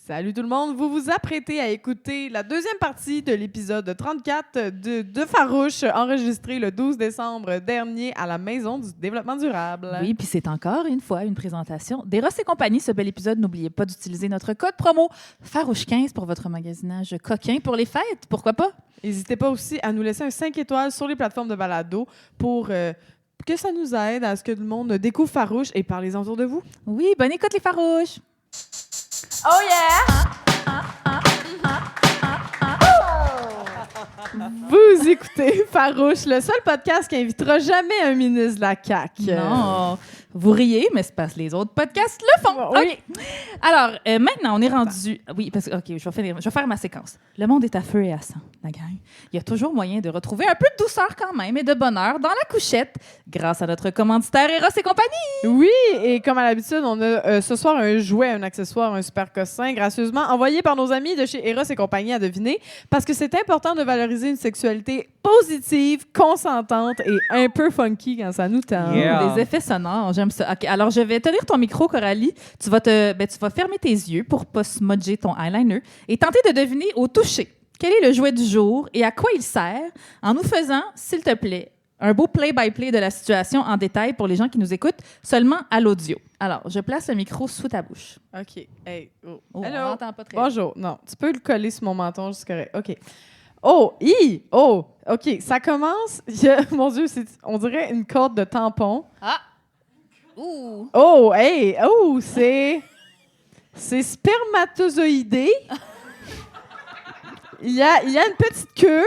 Salut tout le monde, vous vous apprêtez à écouter la deuxième partie de l'épisode 34 de Farouche, enregistré le 12 décembre dernier à la Maison du développement durable. Oui, puis c'est encore une fois une présentation d'Eros et compagnie. Ce bel épisode, n'oubliez pas d'utiliser notre code promo Farouche15 pour votre magasinage coquin pour les fêtes. Pourquoi pas? N'hésitez pas aussi à nous laisser un 5 étoiles sur les plateformes de balado pour que ça nous aide à ce que le monde découvre Farouche et parlez-en autour de vous. Oui, bonne écoute les farouches! Oh yeah! Vous écoutez Farouche, le seul podcast qui invitera jamais un ministre de la CAQ. Non, vous riez, mais c'est parce que les autres podcasts le font. Oui. Okay. Alors, maintenant, on est rendu... Oui, parce que, OK, je vais faire ma séquence. Le monde est à feu et à sang, la gang. Il y a toujours moyen de retrouver un peu de douceur quand même et de bonheur dans la couchette grâce à notre commanditaire Eros et compagnie. Oui, et comme à l'habitude, on a ce soir un jouet, un accessoire, un super cossin, gracieusement envoyé par nos amis de chez Eros et compagnie à deviner, parce que c'est important de valoriser une sexualité positive, consentante et un peu funky quand ça nous tente. Yeah. Des effets sonores, j'aime ça. OK, alors je vais tenir ton micro, Coralie. Tu vas fermer tes yeux pour pas smudger ton eyeliner et tenter de deviner au toucher quel est le jouet du jour et à quoi il sert en nous faisant, s'il te plaît, un beau play-by-play de la situation en détail pour les gens qui nous écoutent seulement à l'audio. Alors, je place le micro sous ta bouche. OK. Hey, oh. Oh, Hello. on n'entend pas très bien. Bonjour. Non, tu peux le coller sur mon menton, c'est correct. OK. Oh, oh, OK. Ça commence. Mon Dieu, on dirait une corde de tampon. Ah! Ouh! Oh, hey! Oh, c'est spermatozoïdé. Il y a une petite queue.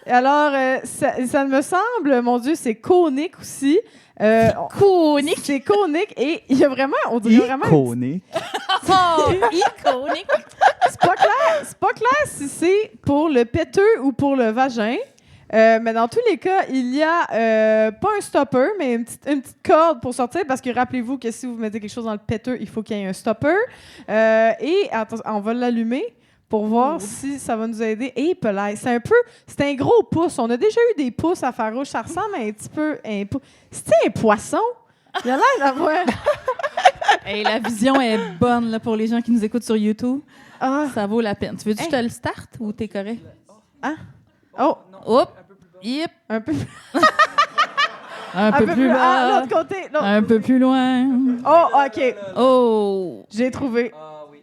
Alors, ça me semble, mon Dieu, c'est conique aussi. Conique! C'est conique et il y a vraiment, on dirait vraiment... Iconique. Oh! Iconique! C'est pas clair si c'est pour le péteux ou pour le vagin. Mais dans tous les cas, il y a pas un stopper, mais une petite corde pour sortir, parce que rappelez-vous que si vous mettez quelque chose dans le péteux, il faut qu'il y ait un stopper. Et on va l'allumer pour voir si ça va nous aider. Et Pelay, c'est un gros pouce. On a déjà eu des pouces à Farouche. Ça ressemble un petit peu à un pouce. C'est un poisson? Il a l'air d'avoir... Hey, la vision est bonne là, pour les gens qui nous écoutent sur YouTube. Ah. Ça vaut la peine. Tu veux-tu que je te le start ou t'es correct? Hein? Oh! Hop! Yep! Un peu, Un peu plus Ah, bas. l'autre côté. Non. Un peu plus loin. Oh, OK. Oh! J'ai trouvé. Ah oui.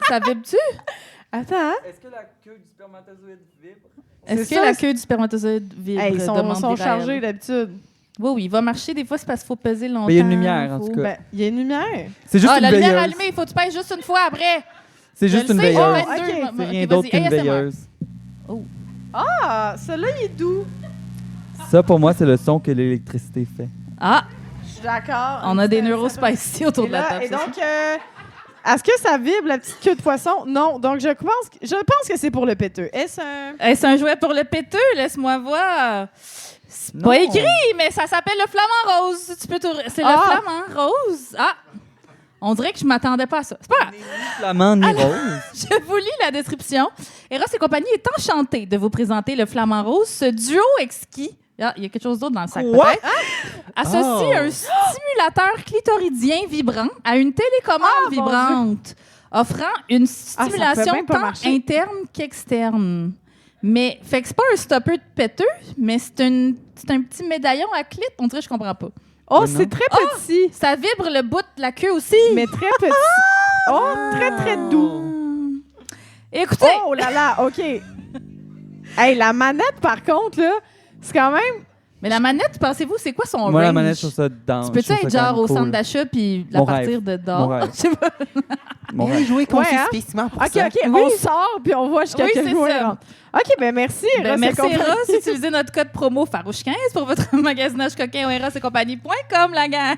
Ça vibre-tu? Attends, hein? Est-ce que la queue du spermatozoïde vibre? Est-ce C'est que ça, la queue du spermatozoïde vibre? Hey, ils sont Demande chargés Mirael. d'habitude. Oui, il va marcher. Des fois, c'est parce qu'il faut peser longtemps. Mais il y a une lumière, en tout cas. Ben, il y a une lumière. C'est juste Ah, une la lumière veilleuse. allumée, il faut que tu pèses juste une fois après. C'est juste Je une le sais, veilleuse. j'ai 22. Ok. C'est Ok, rien d'autre vas-y, qu'une ASMR. veilleuse. Ah, celui-là, il est doux. Ça, pour moi, c'est le son que l'électricité fait. Ah, Je suis d'accord. on a des Ça- neurospicy autour Et de la là, table. et c'est ça? donc, est-ce que ça vibre, la petite queue de poisson? Non. Donc, je pense que c'est pour le péteux. Est-ce un... Hey, c'est un jouet pour le péteux, laisse-moi voir. C'est Non. pas écrit, mais ça s'appelle le flamant rose. C'est le Ah. flamant rose. Ah! On dirait que je m'attendais pas à ça. C'est pas grave. Flamand ni rose. Je vous lis la description. Eros et compagnie est enchanté de vous présenter le flamant rose, ce duo exquis. Ah, il y a quelque chose d'autre dans le sac, Quoi? peut-être. Associe Oh. un stimulateur clitoridien vibrant à une télécommande Ah, mon vibrante, offrant une ça peut stimulation bien pas tant marcher. interne qu'externe. Mais, fait que c'est pas un stopper de péteux, mais c'est un petit médaillon à clit. On dirait que je comprends pas. Oh, Mais c'est non. très petit. Ça vibre le bout de la queue aussi. Mais très petit. Oh, très, très doux. Écoutez, Oh là là, OK. Hey, la manette, par contre, là, c'est quand même... mais la manette, pensez-vous, c'est quoi son Moi, la range? manette, je trouve ça dense. Tu peux-tu être genre au centre d'achat puis la Mon partir rêve. de dehors? Mon rêve. Je sais pas. Mon rêve. jouer Ouais, hein? spécifiquement pour OK, ça. OK, on sort, puis on voit jusqu'à Oui, quel c'est point ça. il rentre. OK, ben merci, Ben, Eros et merci compagnie. Eros. Utilisez notre code promo Farouche15 pour votre magasinage coquin au erosetcompagnie.com, la gang.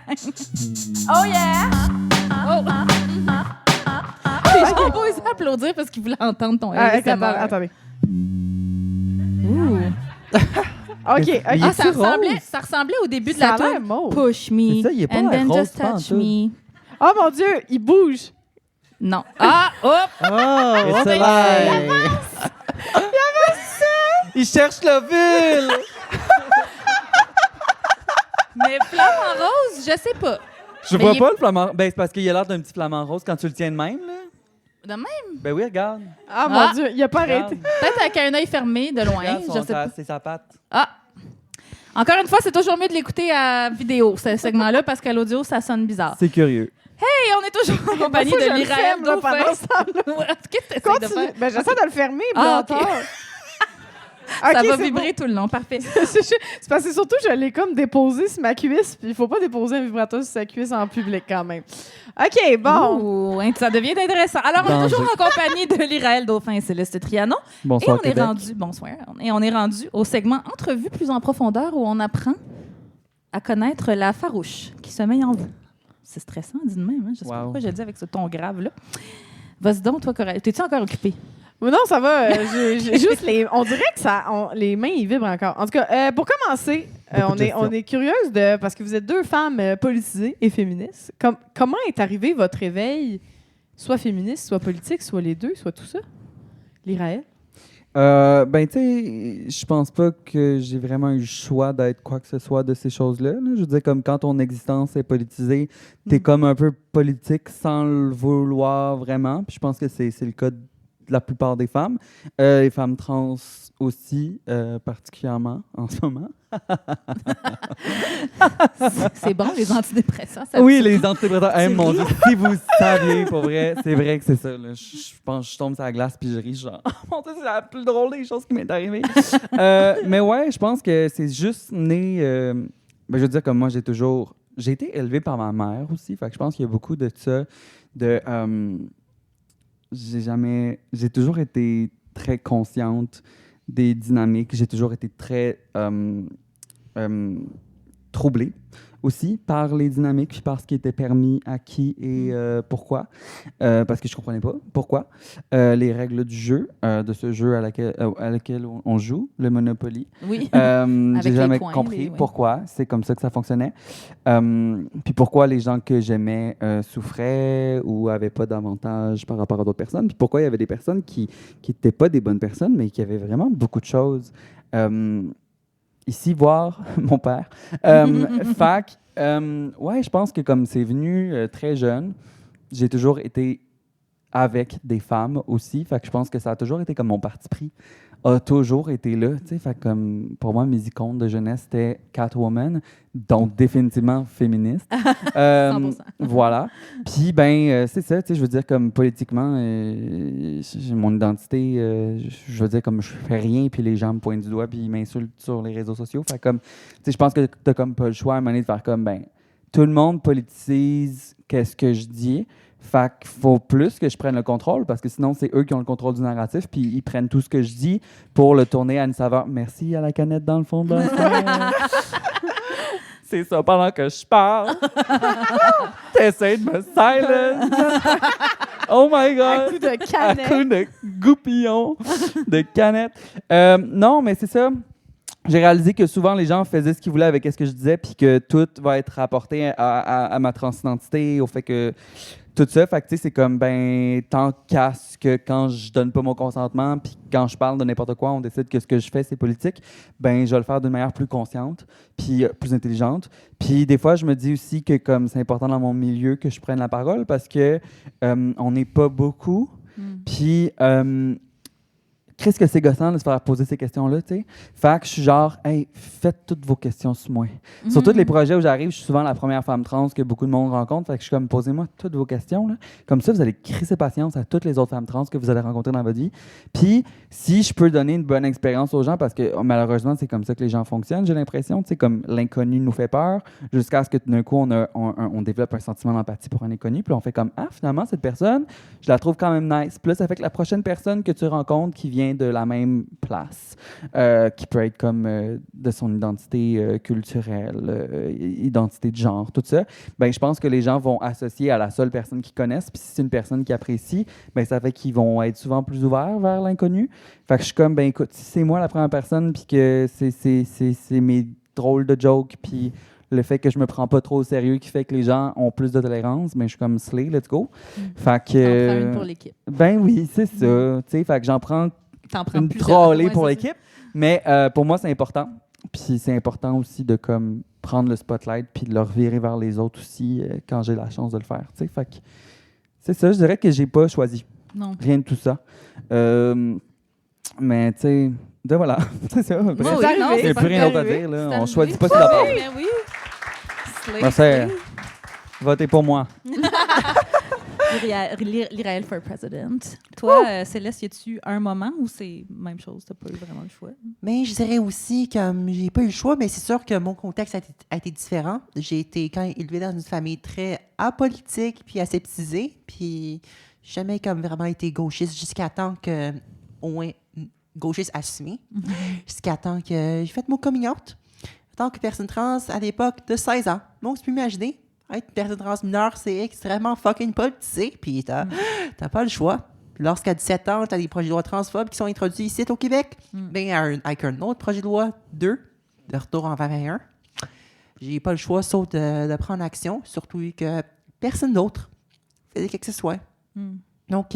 Oh yeah! Oh. Les gens vont essayer d'applaudir parce qu'ils voulaient entendre ton ASMR. Attendez. Ouh. OK, Il OK. Ah, est-tu ça ressemblait au début de Ça la a l'air tune. mauve. Push me C'est ça, il est pas and l'air then rose, just pas en touch tout. me. Oh mon Dieu, il bouge. Non. Ah, hop. Oh, It's c'est alive. Il cherche le fil! Mais flamant rose, je sais pas. Je Mais vois il est- pas le flamant. Ben, c'est parce qu'il a l'air d'un petit flamant rose quand tu le tiens de même, là. De même? Ben oui, regarde. Ah, mon Dieu, il a pas Regarde. arrêté. Peut-être avec un œil fermé, de loin. Regarde Je sais pas. c'est sa patte. Ah! Encore une fois, c'est toujours mieux de l'écouter à vidéo, ce segment-là, parce qu'à l'audio, ça sonne bizarre. C'est curieux. Et on est toujours en compagnie Faut que je de le Lyraël ferme, là, Dauphin. pendant ce temps-là. Ouais, qu'est-ce que tu essaies de Continue. faire? Ben, j'essaie de le fermer, Ah, Blanc. ok. Ok, Ça va c'est vibrer tout le long, parfait. c'est parce que surtout, je l'ai comme déposé sur ma cuisse, puis il faut pas déposer un vibrateur sur sa cuisse en public quand même. OK, bon. Ouh, hein, ça devient intéressant. Alors, on est Danger. toujours en compagnie de Lyraël Dauphin et Céleste Trianon. Bonsoir, Et on est Québec. rendu, bonsoir, et on est rendu au segment Entrevue plus en profondeur où on apprend à connaître la farouche qui sommeille en vous. C'est stressant, dis de même. Hein? Je sais pas Wow. pourquoi je le dis avec ce ton grave-là. Vas-y donc, toi, Coralie. T'es-tu encore occupée? Mais non, ça va. J'ai juste on dirait que les mains, ils vibrent encore. En tout cas, pour commencer, Beaucoup de on est curieuse parce que vous êtes deux femmes politisées et féministes. Comment est arrivé votre réveil, soit féministe, soit politique, soit les deux, soit tout ça? Lyraël? Ben, tu sais, je pense pas que j'ai vraiment eu le choix d'être quoi que ce soit de ces choses-là. Là. Je veux dire, comme quand ton existence est politisée, t'es comme un peu politique sans le vouloir vraiment. Puis je pense que c'est le cas de la plupart des femmes. Les femmes trans aussi, particulièrement en ce moment. C'est bon, les antidépressants. Ça Oui, te- les antidépresseurs. Hey, mon Dieu, si vous saviez, pour vrai, c'est vrai que c'est ça. Là. Je pense que je tombe sur la glace puis je ris, genre, oh mon Dieu, c'est la plus drôle des choses qui m'est arrivée. Mais ouais, je pense que c'est juste né. Ben, je veux dire, comme moi, j'ai été élevée par ma mère aussi. Fait que je pense qu'il y a beaucoup de ça. J'ai toujours été très consciente des dynamiques. J'ai toujours été très troublée aussi par les dynamiques puis par ce qui était permis à qui et pourquoi. Parce que je comprenais pas pourquoi. Les règles du jeu, de ce jeu à laquelle on joue, le Monopoly. Oui. J'ai les jamais coins, compris oui. pourquoi. C'est comme ça que ça fonctionnait. Puis pourquoi les gens que j'aimais souffraient ou avaient pas d'avantages par rapport à d'autres personnes. Puis pourquoi il y avait des personnes qui n'étaient pas des bonnes personnes, mais qui avaient vraiment beaucoup de choses. Ici, voir mon père. Fac, ouais, je pense que comme c'est venu très jeune, j'ai toujours été avec des femmes aussi. Fait que je pense que ça a toujours été comme mon parti pris. A toujours été là, tu sais, fait que comme pour moi mes icônes de jeunesse c'était Catwoman, donc définitivement féministe. 100%. Voilà. Puis ben c'est ça, tu sais, je veux dire comme politiquement j'ai mon identité je veux dire comme je fais rien puis les gens me pointent du doigt puis ils m'insultent sur les réseaux sociaux. Fait comme tu sais je pense que t'as comme pas le choix à un moment donné de faire comme ben tout le monde politise qu'est-ce que je dis. Fait qu'il faut plus que je prenne le contrôle parce que sinon, c'est eux qui ont le contrôle du narratif puis ils prennent tout ce que je dis pour le tourner à une saveur. Merci à la canette dans le fond de la C'est ça, pendant que je parle. T'essaies de me silence. Oh my À God! coup de À canette. coup de goupillon, de canette. Non, mais c'est ça. J'ai réalisé que souvent, les gens faisaient ce qu'ils voulaient avec ce que je disais, puis que tout va être rapporté à ma transidentité, au fait que tout ça, fait que tu sais, c'est comme, ben, tant qu'à ce que quand je donne pas mon consentement, puis quand je parle de n'importe quoi, on décide que ce que je fais, c'est politique, ben, je vais le faire d'une manière plus consciente, puis plus intelligente. Puis des fois, je me dis aussi que comme c'est important dans mon milieu que je prenne la parole, parce que on n'est pas beaucoup, puis qu'est-ce que c'est gossant de se faire poser ces questions-là, tu sais? Fait que je suis genre, hey, faites toutes vos questions sur moi. Sur tous les projets où j'arrive, je suis souvent la première femme trans que beaucoup de monde rencontre. Fait que je suis comme, posez-moi toutes vos questions, là. Comme ça, vous allez crisser patience à toutes les autres femmes trans que vous allez rencontrer dans votre vie. Puis, si je peux donner une bonne expérience aux gens, parce que malheureusement, c'est comme ça que les gens fonctionnent, j'ai l'impression, tu sais, comme l'inconnu nous fait peur, jusqu'à ce que tout d'un coup, on développe un sentiment d'empathie pour un inconnu. Puis on fait comme, ah, finalement, cette personne, je la trouve quand même nice. Puis là, ça fait que la prochaine personne que tu rencontres qui vient de la même place, qui peut être comme de son identité culturelle, identité de genre, tout ça, ben, je pense que les gens vont associer à la seule personne qu'ils connaissent. Puis si c'est une personne qu'ils apprécient, ben, ça fait qu'ils vont être souvent plus ouverts vers l'inconnu. Fait que je suis comme, ben écoute, si c'est moi la première personne, puis que c'est mes drôles de jokes, puis le fait que je me prends pas trop au sérieux qui fait que les gens ont plus de tolérance, mais je suis comme slay, let's go. Fait que T'en prends une pour l'équipe. ben oui, c'est ça. Tu sais, fait que j'en prends T'en prends une plusieurs. trolley Ouais, pour c'est l'équipe, mais pour moi c'est important. Puis c'est important aussi de comme prendre le spotlight puis de le revirer vers les autres aussi quand j'ai la chance de le faire. Tu sais, fait que c'est ça. Je dirais que j'ai pas choisi. Non. Rien de tout ça. Mais, tu sais, voilà. C'est ça. Bref. Oui, c'est non, arrivé. Il n'y a c'est plus rien d'autre à arrivé. dire. Là. C'est On arrivé. choisit pas sur la part. Ben oui. Slay, Ben, c'est- slay. Votez pour moi. L'Iraël for president. Toi, Céleste, y a-tu un moment où c'est même chose, t'as pas eu vraiment le choix? Mais je dirais aussi que j'ai pas eu le choix, mais c'est sûr que mon contexte a été différent. J'ai été quand même élevée dans une famille très apolitique puis aseptisée, puis jamais comme vraiment été gauchiste jusqu'à temps que au moins gauchiste assumé, jusqu'à temps que j'ai fait mon coming out en tant que personne trans à l'époque de 16 ans. Donc, tu peux imaginer, être personne trans mineure, c'est extrêmement fucking politisé, puis t'as pas le choix. Puis lorsqu'à 17 ans, t'as des projets de loi transphobes qui sont introduits ici au Québec, ben, avec un autre projet de loi 2, de retour en 2021, j'ai pas le choix sauf de prendre action, surtout que personne d'autre faisait quelque que ce soit. Donc,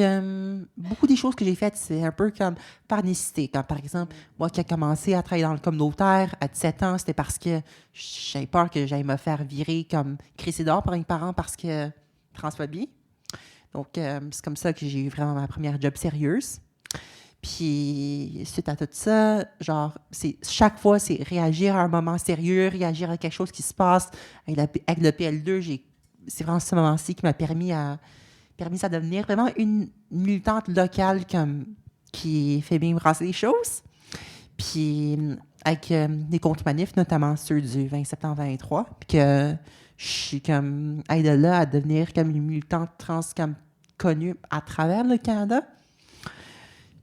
beaucoup des choses que j'ai faites, c'est un peu comme par nécessité. Comme par exemple, moi qui ai commencé à travailler dans le communautaire à 17 ans, c'était parce que j'avais peur que j'allais me faire virer comme crissé dehors par mes parents parce que transphobie. Donc, c'est comme ça que j'ai eu vraiment ma première job sérieuse. Puis, suite à tout ça, genre, chaque fois, c'est réagir à un moment sérieux, réagir à quelque chose qui se passe. Avec le PL2, c'est vraiment ce moment-ci qui m'a permis à devenir vraiment une militante locale qui fait bien brasser les choses. Puis avec des contre-manifs, notamment ceux du 20 septembre 23, puis que je suis comme de là à devenir comme une militante trans comme connue à travers le Canada.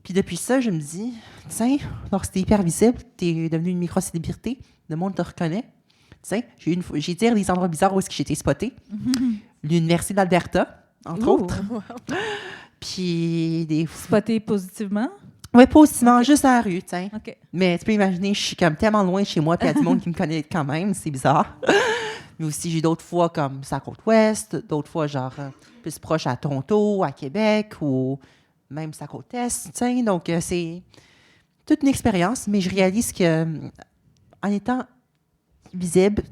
Puis depuis ça, je me dis, tiens, lorsque t'es hyper visible, t'es devenue une micro-célébrité, le monde te reconnaît. Tiens, j'ai été des endroits bizarres où est-ce que j'ai été spotée. L'Université d'Alberta, entre autres. Puis des... Spoté positivement? Oui, positivement, juste à la rue, tiens. OK. Mais tu peux imaginer, je suis comme tellement loin de chez moi, puis il y a du monde qui me connaît quand même, c'est bizarre. Mais aussi, j'ai d'autres fois comme sur la côte ouest, d'autres fois genre plus proche à Toronto, à Québec, ou même sur la côte est, tiens. Donc, c'est toute une expérience, mais je réalise que en étant visible,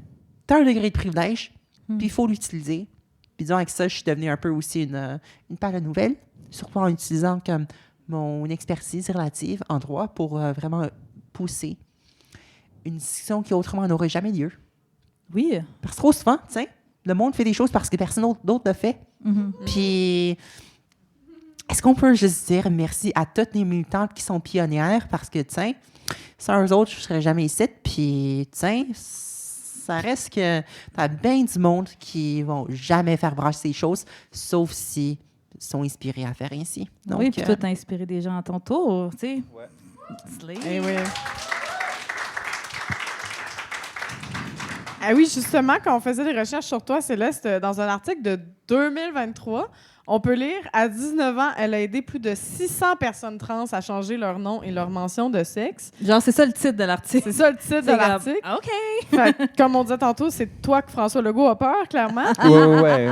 tu as un degré de privilège, puis il faut l'utiliser. Puis disons, avec ça, je suis devenue un peu aussi une page de nouvelles, surtout en utilisant comme mon expertise relative en droit pour vraiment pousser une discussion qui autrement n'aurait jamais lieu. Oui. Parce que trop souvent, tiens, le monde fait des choses parce que personne d'autre le fait. Puis, est-ce qu'on peut juste dire merci à toutes les militantes qui sont pionnières parce que, tiens, sans eux autres, je ne serais jamais ici. Puis, tiens, ça reste que t'as bien du monde qui vont jamais faire brasser ces choses, sauf si ils sont inspirés à faire ainsi. Donc, oui, puis toi, t'as inspiré des gens à ton tour, tu sais. Ouais. Slay. Eh oui. Ah oui, justement, quand on faisait des recherches sur toi, Céleste, dans un article de 2023, on peut lire « À 19 ans, elle a aidé plus de 600 personnes trans à changer leur nom et leur mention de sexe. Genre, c'est ça le titre de » l'article. C'est ça le titre de C'est l'article. comme, OK. Fait que, comme on disait tantôt, c'est toi que François Legault a peur, clairement. Ouais.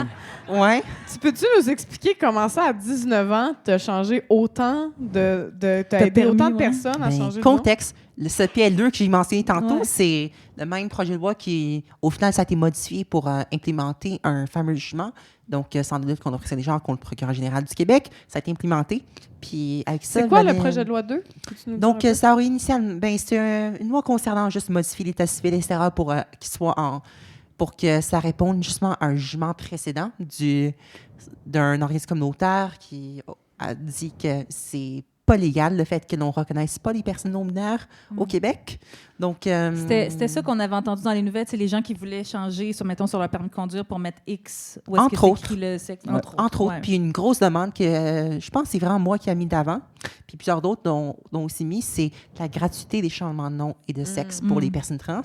ouais. Tu peux-tu nous expliquer comment ça, à 19 ans, t'as changé autant t'as aidé permis, autant de ouais. personnes à Ben, changer de nom? contexte, ce PL2 que j'ai mentionné tantôt, Ouais. c'est le même projet de loi qui, au final, ça a été modifié pour implémenter un fameux jugement. Donc, sans doute qu'on offrait ça déjà contre le procureur général du Québec. Ça a été implémenté. Puis, avec ça, C'est quoi le venait- projet de loi 2? Peux-tu nous dire Donc, un peu? ça aurait initialement... Ben, c'est une loi concernant juste modifier l'état civil, etc., pour que ça réponde justement à un jugement précédent d'un organisme communautaire qui a dit que c'est pas légal le fait que l'on reconnaisse pas les personnes non binaires au Québec. Donc, C'était ça qu'on avait entendu dans les nouvelles, c'est les gens qui voulaient changer, mettons, sur leur permis de conduire pour mettre X, où est-ce Entre que c'est autres. écrit le sexe. Ouais. entre autres, ouais. puis une grosse demande que je pense que c'est vraiment moi qui ai mis d'avant, puis plusieurs d'autres l'ont aussi mis, c'est la gratuité des changements de nom et de sexe pour les personnes trans,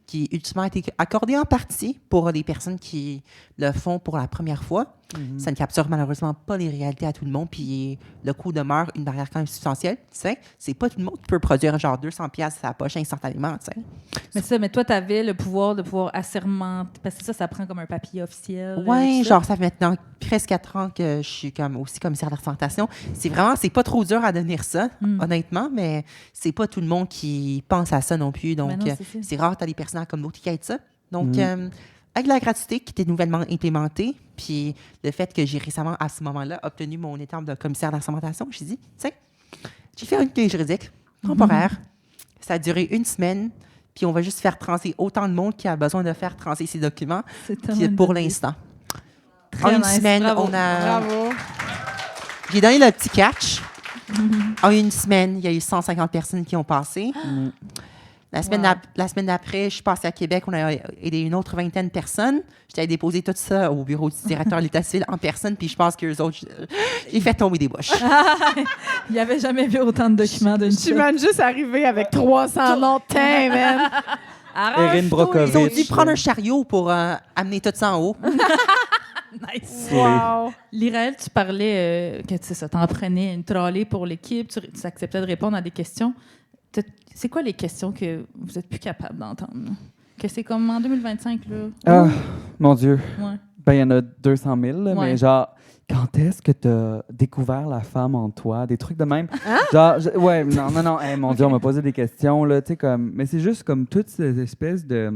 qui ultimement a été accordée en partie pour les personnes qui le font pour la première fois. Ça ne capture malheureusement pas les réalités à tout le monde, puis le coût demeure une barrière quand même substantielle. Tu sais, c'est pas tout le monde qui peut produire genre 200$ à sa poche instantanément, tu sais. Mais toi, tu avais le pouvoir de pouvoir assermenter, parce que ça prend comme un papier officiel. Oui, tout ça. genre ça fait maintenant presque 4 ans que je suis aussi commissaire de représentation. C'est pas trop dur à devenir ça, honnêtement, mais c'est pas tout le monde qui pense à ça non plus. Donc, Ben non, c'est ça. c'est rare, tu as des personnes comme l'autre qui aident ça. Donc, avec la gratuité qui était nouvellement implémentée, puis le fait que j'ai récemment, à ce moment-là, obtenu mon étape de commissaire d'assermentation, j'ai dit, tu sais, j'ai fait une clé juridique temporaire. Ça a duré 1 semaine, puis on va juste faire transer autant de monde qui a besoin de faire transer ces documents, puis pour l'instant. En une semaine, bravo. Bravo. J'ai donné le petit catch. En 1 semaine, il y a eu 150 personnes qui ont passé. La semaine d'après, je suis passée à Québec, on a aidé une autre 20aine de personnes. J'étais allée déposer tout ça au bureau du directeur de l'État civil en personne, puis je pense qu'eux autres, j'ai fait tomber des bouches. Il n'y avait jamais vu autant de documents d'une Je m'en juste arrivé avec 300 noms. Tain, man. Erin Brockovich. Ils ont dû prendre un chariot pour amener tout ça en haut. Nice. Wow. Liraël, tu parlais que c'est ça, t'en prenais une trolley pour l'équipe, tu acceptais de répondre à des questions. C'est quoi les questions que vous êtes plus capable d'entendre? Que c'est comme en 2025, là? Ah, mon Dieu. Ouais. Ben, il y en a 200 000, là, Ouais. mais genre, quand est-ce que tu as découvert la femme en toi? Des trucs de même. Genre, ouais, non. Hey, mon Dieu, on m'a posé des questions, là, tu sais, comme. Mais c'est juste comme toutes ces espèces de.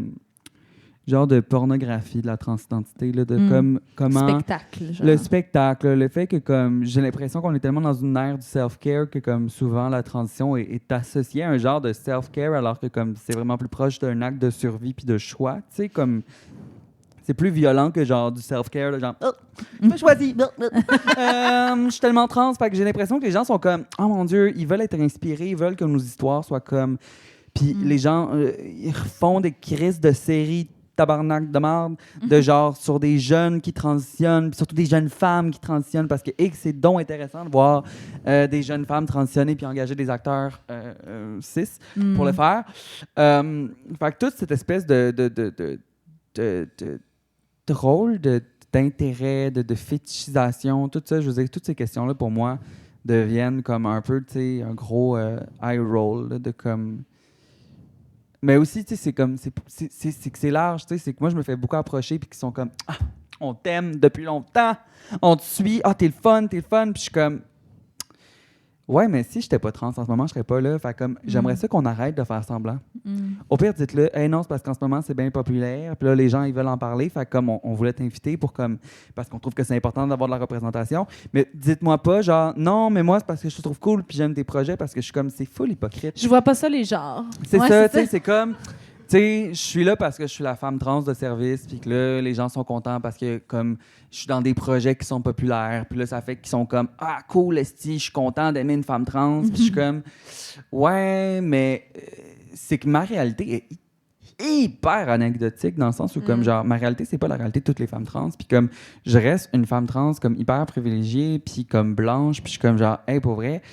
Genre de pornographie de la transidentité, là, de comme. Comment. Spectacle, genre. Le spectacle, le fait que comme j'ai l'impression qu'on est tellement dans une ère du self-care que comme souvent la transition est associée à un genre de self-care alors que comme c'est vraiment plus proche d'un acte de survie puis de choix, tu sais comme c'est plus violent que genre du self-care, là, genre je me choisis, je suis tellement trans, fait que j'ai l'impression que les gens sont comme oh mon Dieu, ils veulent être inspirés, ils veulent que nos histoires soient comme puis les gens ils refont des crises de séries tabarnak de merde, de genre sur des jeunes qui transitionnent, puis surtout des jeunes femmes qui transitionnent, parce que c'est donc intéressant de voir des jeunes femmes transitionner puis engager des acteurs cis pour le faire. Fait que toute cette espèce de rôle, d'intérêt, de fétichisation, tout ça, je veux dire, toutes ces questions-là, pour moi, deviennent comme un peu, tu sais, un gros eye roll, là, de comme... Mais aussi, tu sais, c'est comme, c'est que c'est large, tu sais, c'est que moi, je me fais beaucoup approcher puis qu'ils sont comme, ah, on t'aime depuis longtemps, on te suit, ah, t'es le fun, puis je suis comme, ouais, mais si j'étais pas trans en ce moment, je serais pas là, fait comme, j'aimerais ça qu'on arrête de faire semblant. Au pire, dites-le, hey, non, c'est parce qu'en ce moment, c'est bien populaire, puis là, les gens, ils veulent en parler, fait comme, on voulait t'inviter pour comme, parce qu'on trouve que c'est important d'avoir de la représentation, mais dites-moi pas, genre, non, mais moi, c'est parce que je te trouve cool, puis j'aime tes projets, parce que je suis comme, c'est full hypocrite. Je vois pas ça, les genres. C'est Ouais, ça, c'est tu sais, ça. c'est comme, tu sais, je suis là parce que je suis la femme trans de service, puis que là, les gens sont contents parce que, comme, je suis dans des projets qui sont populaires, puis là, ça fait qu'ils sont comme, ah, cool, esti, je suis content d'aimer une femme trans, puis je suis comme, ouais, mais c'est que ma réalité est hyper anecdotique dans le sens où, comme, genre, ma réalité, c'est pas la réalité de toutes les femmes trans, puis comme, je reste une femme trans, comme, hyper privilégiée, puis comme, blanche, puis je suis comme, genre, hey, pour vrai.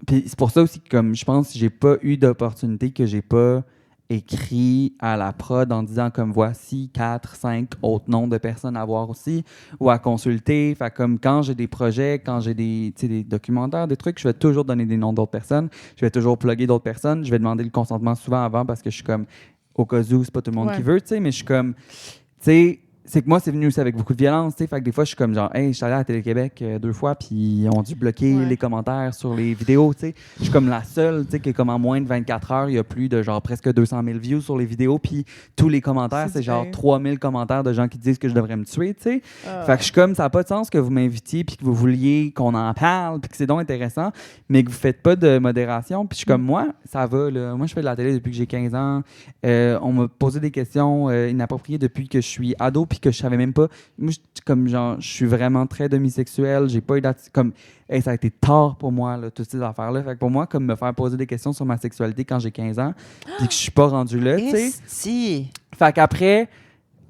Puis c'est pour ça aussi que, comme, je pense que j'ai pas eu d'opportunité que j'ai pas écrit à la prod en disant comme voici 4, 5 autres noms de personnes à voir aussi ou à consulter. Fait comme quand j'ai des projets, quand j'ai des documentaires, des trucs, je vais toujours donner des noms d'autres personnes. Je vais toujours plugger d'autres personnes. Je vais demander le consentement souvent avant parce que je suis comme au cas où, c'est pas tout le monde qui veut, tu sais, mais je suis comme, tu sais, c'est que moi, c'est venu aussi avec beaucoup de violence, tu sais. Fait que des fois, je suis comme genre, hey, je suis allé à Télé-Québec 2 fois, puis ils ont dû bloquer les commentaires sur les vidéos, tu sais. Je suis comme la seule, tu sais, qui est comme en moins de 24 heures, il y a plus de genre presque 200 000 views sur les vidéos, puis tous les commentaires, c'est genre 3000 commentaires de gens qui disent que je devrais me tuer, tu sais. Fait que je suis comme, ça n'a pas de sens que vous m'invitiez, puis que vous vouliez qu'on en parle, puis que c'est donc intéressant, mais que vous faites pas de modération. Puis je suis comme, moi, ça va, là. Moi, je fais de la télé depuis que j'ai 15 ans. On m'a posé des questions inappropriées depuis que je suis ado, puis que je savais même pas. Moi, comme genre, je suis vraiment très demisexuel. J'ai pas eu comme, hey, ça a été tard pour moi, là, toutes ces affaires-là. Fait que pour moi, comme me faire poser des questions sur ma sexualité quand j'ai 15 ans, puis que je suis pas rendu là, tu sais. Si. Fait qu'après,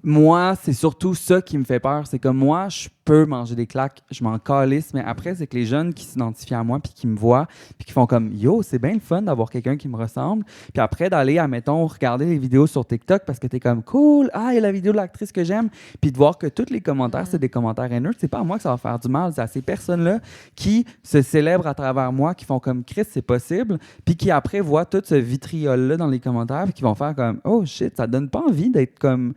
moi, c'est surtout ça qui me fait peur. C'est comme moi, je peux manger des claques, je m'en calisse, mais après, c'est que les jeunes qui s'identifient à moi puis qui me voient puis qui font comme « Yo, c'est bien le fun d'avoir quelqu'un qui me ressemble. » Puis après, d'aller, admettons, regarder les vidéos sur TikTok parce que t'es comme « Cool, ah, il y a la vidéo de l'actrice que j'aime. » Puis de voir que tous les commentaires, c'est des commentaires haineux. C'est pas à moi que ça va faire du mal. C'est à ces personnes-là qui se célèbrent à travers moi, qui font comme « Chris, c'est possible. » Puis qui après voient tout ce vitriol-là dans les commentaires puis qui vont faire comme « Oh shit, ça donne pas envie d'être comme... »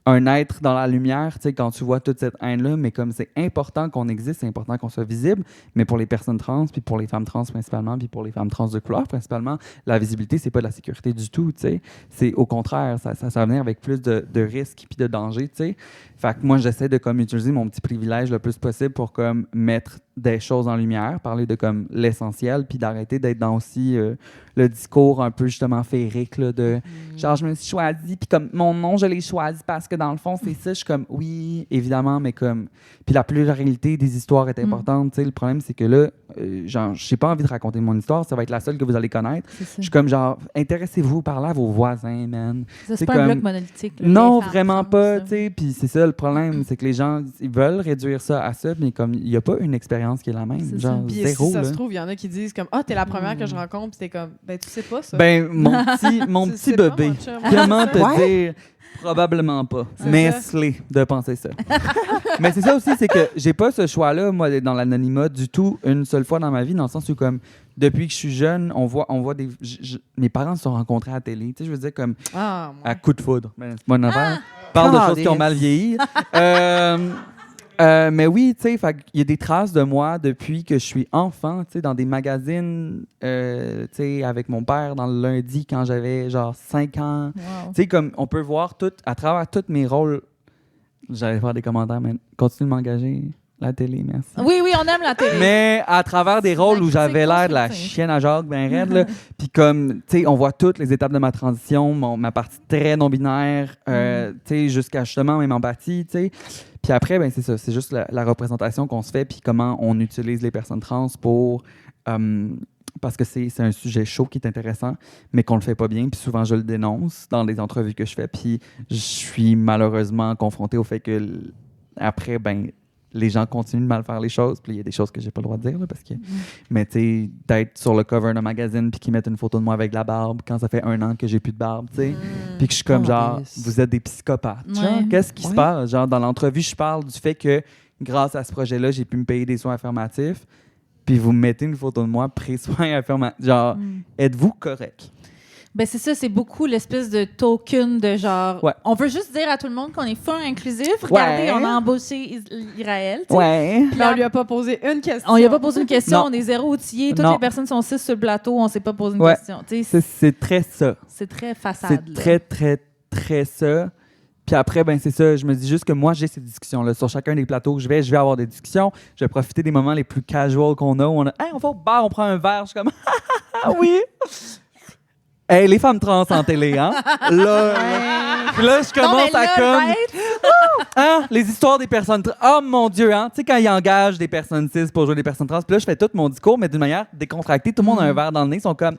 un être dans la lumière, tu sais, quand tu vois toute cette haine-là, mais comme c'est important qu'on existe, c'est important qu'on soit visible, mais pour les personnes trans, puis pour les femmes trans principalement, puis pour les femmes trans de couleur principalement, la visibilité, c'est pas de la sécurité du tout, tu sais. C'est au contraire, ça va venir avec plus de risques puis de dangers, tu sais. Fait que moi, j'essaie de comme utiliser mon petit privilège le plus possible pour comme mettre des choses en lumière, parler de comme l'essentiel, puis d'arrêter d'être dans aussi le discours un peu justement féerique là, de genre je me suis choisie, puis comme mon nom je l'ai choisi parce que dans le fond c'est ça. Je suis comme oui évidemment, mais comme puis la pluralité des histoires est importante. Tu sais, le problème c'est que là genre j'ai pas envie de raconter mon histoire, ça va être la seule que vous allez connaître. Je suis comme genre intéressez-vous, parlez à vos voisins, man. Ça, c'est pas un bloc monolithique. Là, non vraiment pas, tu sais. Puis c'est ça le problème, c'est que les gens ils veulent réduire ça à ça, mais comme il y a pas une expérience qui est la même, C'est genre Puis zéro si ça là. se trouve, il y en a qui disent comme t'es la première que je rencontre, puis t'es comme ben tu sais pas ça. Ben, mon Tu petit sais pas, bébé. mon chum. Comment te Ouais. dire? Probablement pas. C'est Mais ça. slay de penser ça. Mais c'est ça aussi, c'est que j'ai pas ce choix-là, moi, d'être dans l'anonymat du tout une seule fois dans ma vie, dans le sens où, comme, depuis que je suis jeune, on voit des... mes parents se sont rencontrés à la télé. Tu sais, je veux dire, comme, Ah, moi. à coup de foudre. Ben, c'est pas une affaire. Parle de choses qui ont mal vieilli. Mais oui, tu sais, il y a des traces de moi depuis que je suis enfant, tu sais, dans des magazines, tu sais, avec mon père dans le lundi quand j'avais genre 5 ans. Wow. Tu sais, comme on peut voir à travers tous mes rôles. J'allais faire des commentaires, mais continue de m'engager. La télé, merci. Oui, on aime la télé. Mais à travers des rôles La où j'avais critique l'air de la constructive. chienne à Jacques, ben raide, là. Puis comme, tu sais, on voit toutes les étapes de ma transition, ma partie très non-binaire, tu sais, jusqu'à justement même empathie, tu sais. Puis après, ben c'est ça, c'est juste la représentation qu'on se fait, puis comment on utilise les personnes trans pour... parce que c'est un sujet chaud qui est intéressant, mais qu'on le fait pas bien, puis souvent je le dénonce dans les entrevues que je fais, puis je suis malheureusement confronté au fait que après, ben les gens continuent de mal faire les choses, puis il y a des choses que j'ai pas le droit de dire, là, parce que... Mais tu sais, d'être sur le cover d'un magazine puis qu'ils mettent une photo de moi avec de la barbe quand ça fait 1 an que j'ai plus de barbe, tu sais. Puis que je suis comme genre, yes. vous êtes des psychopathes. Genre, Ouais. qu'est-ce qui se Ouais. passe? Genre, dans l'entrevue, je parle du fait que grâce à ce projet-là, j'ai pu me payer des soins affirmatifs, puis vous mettez une photo de moi pré-soins affirmatifs. Genre, êtes-vous correct? Ben c'est ça, c'est beaucoup l'espèce de token de genre. Ouais. On veut juste dire à tout le monde qu'on est full inclusif. Regardez, Ouais. on a embauché Israël. tu sais. Ouais. Puis on lui a pas posé une question. On lui a pas posé une question, Non. on est zéro outillé. Toutes Non. les personnes sont 6 sur le plateau, on s'est pas posé une Ouais. question. Tu sais, C'est très ça. c'est très façade. C'est là. très, très, très ça. Puis après, ben c'est ça. Je me dis juste que moi, j'ai ces discussions-là. Sur chacun des plateaux que je vais avoir des discussions. Je vais profiter des moments les plus casual qu'on a. Où on a, hey, on va au bar, on prend un verre. Je suis comme, ah oui! Hey, les femmes trans en télé, hein? Là, puis là, je Non, mais commence à là, comme... right? Hein? Les histoires des personnes trans. Oh mon Dieu, hein? Tu sais, quand ils engagent des personnes cis pour jouer des personnes trans, puis là, je fais tout mon discours, mais d'une manière décontractée. Tout le monde a un verre dans le nez. Ils sont comme...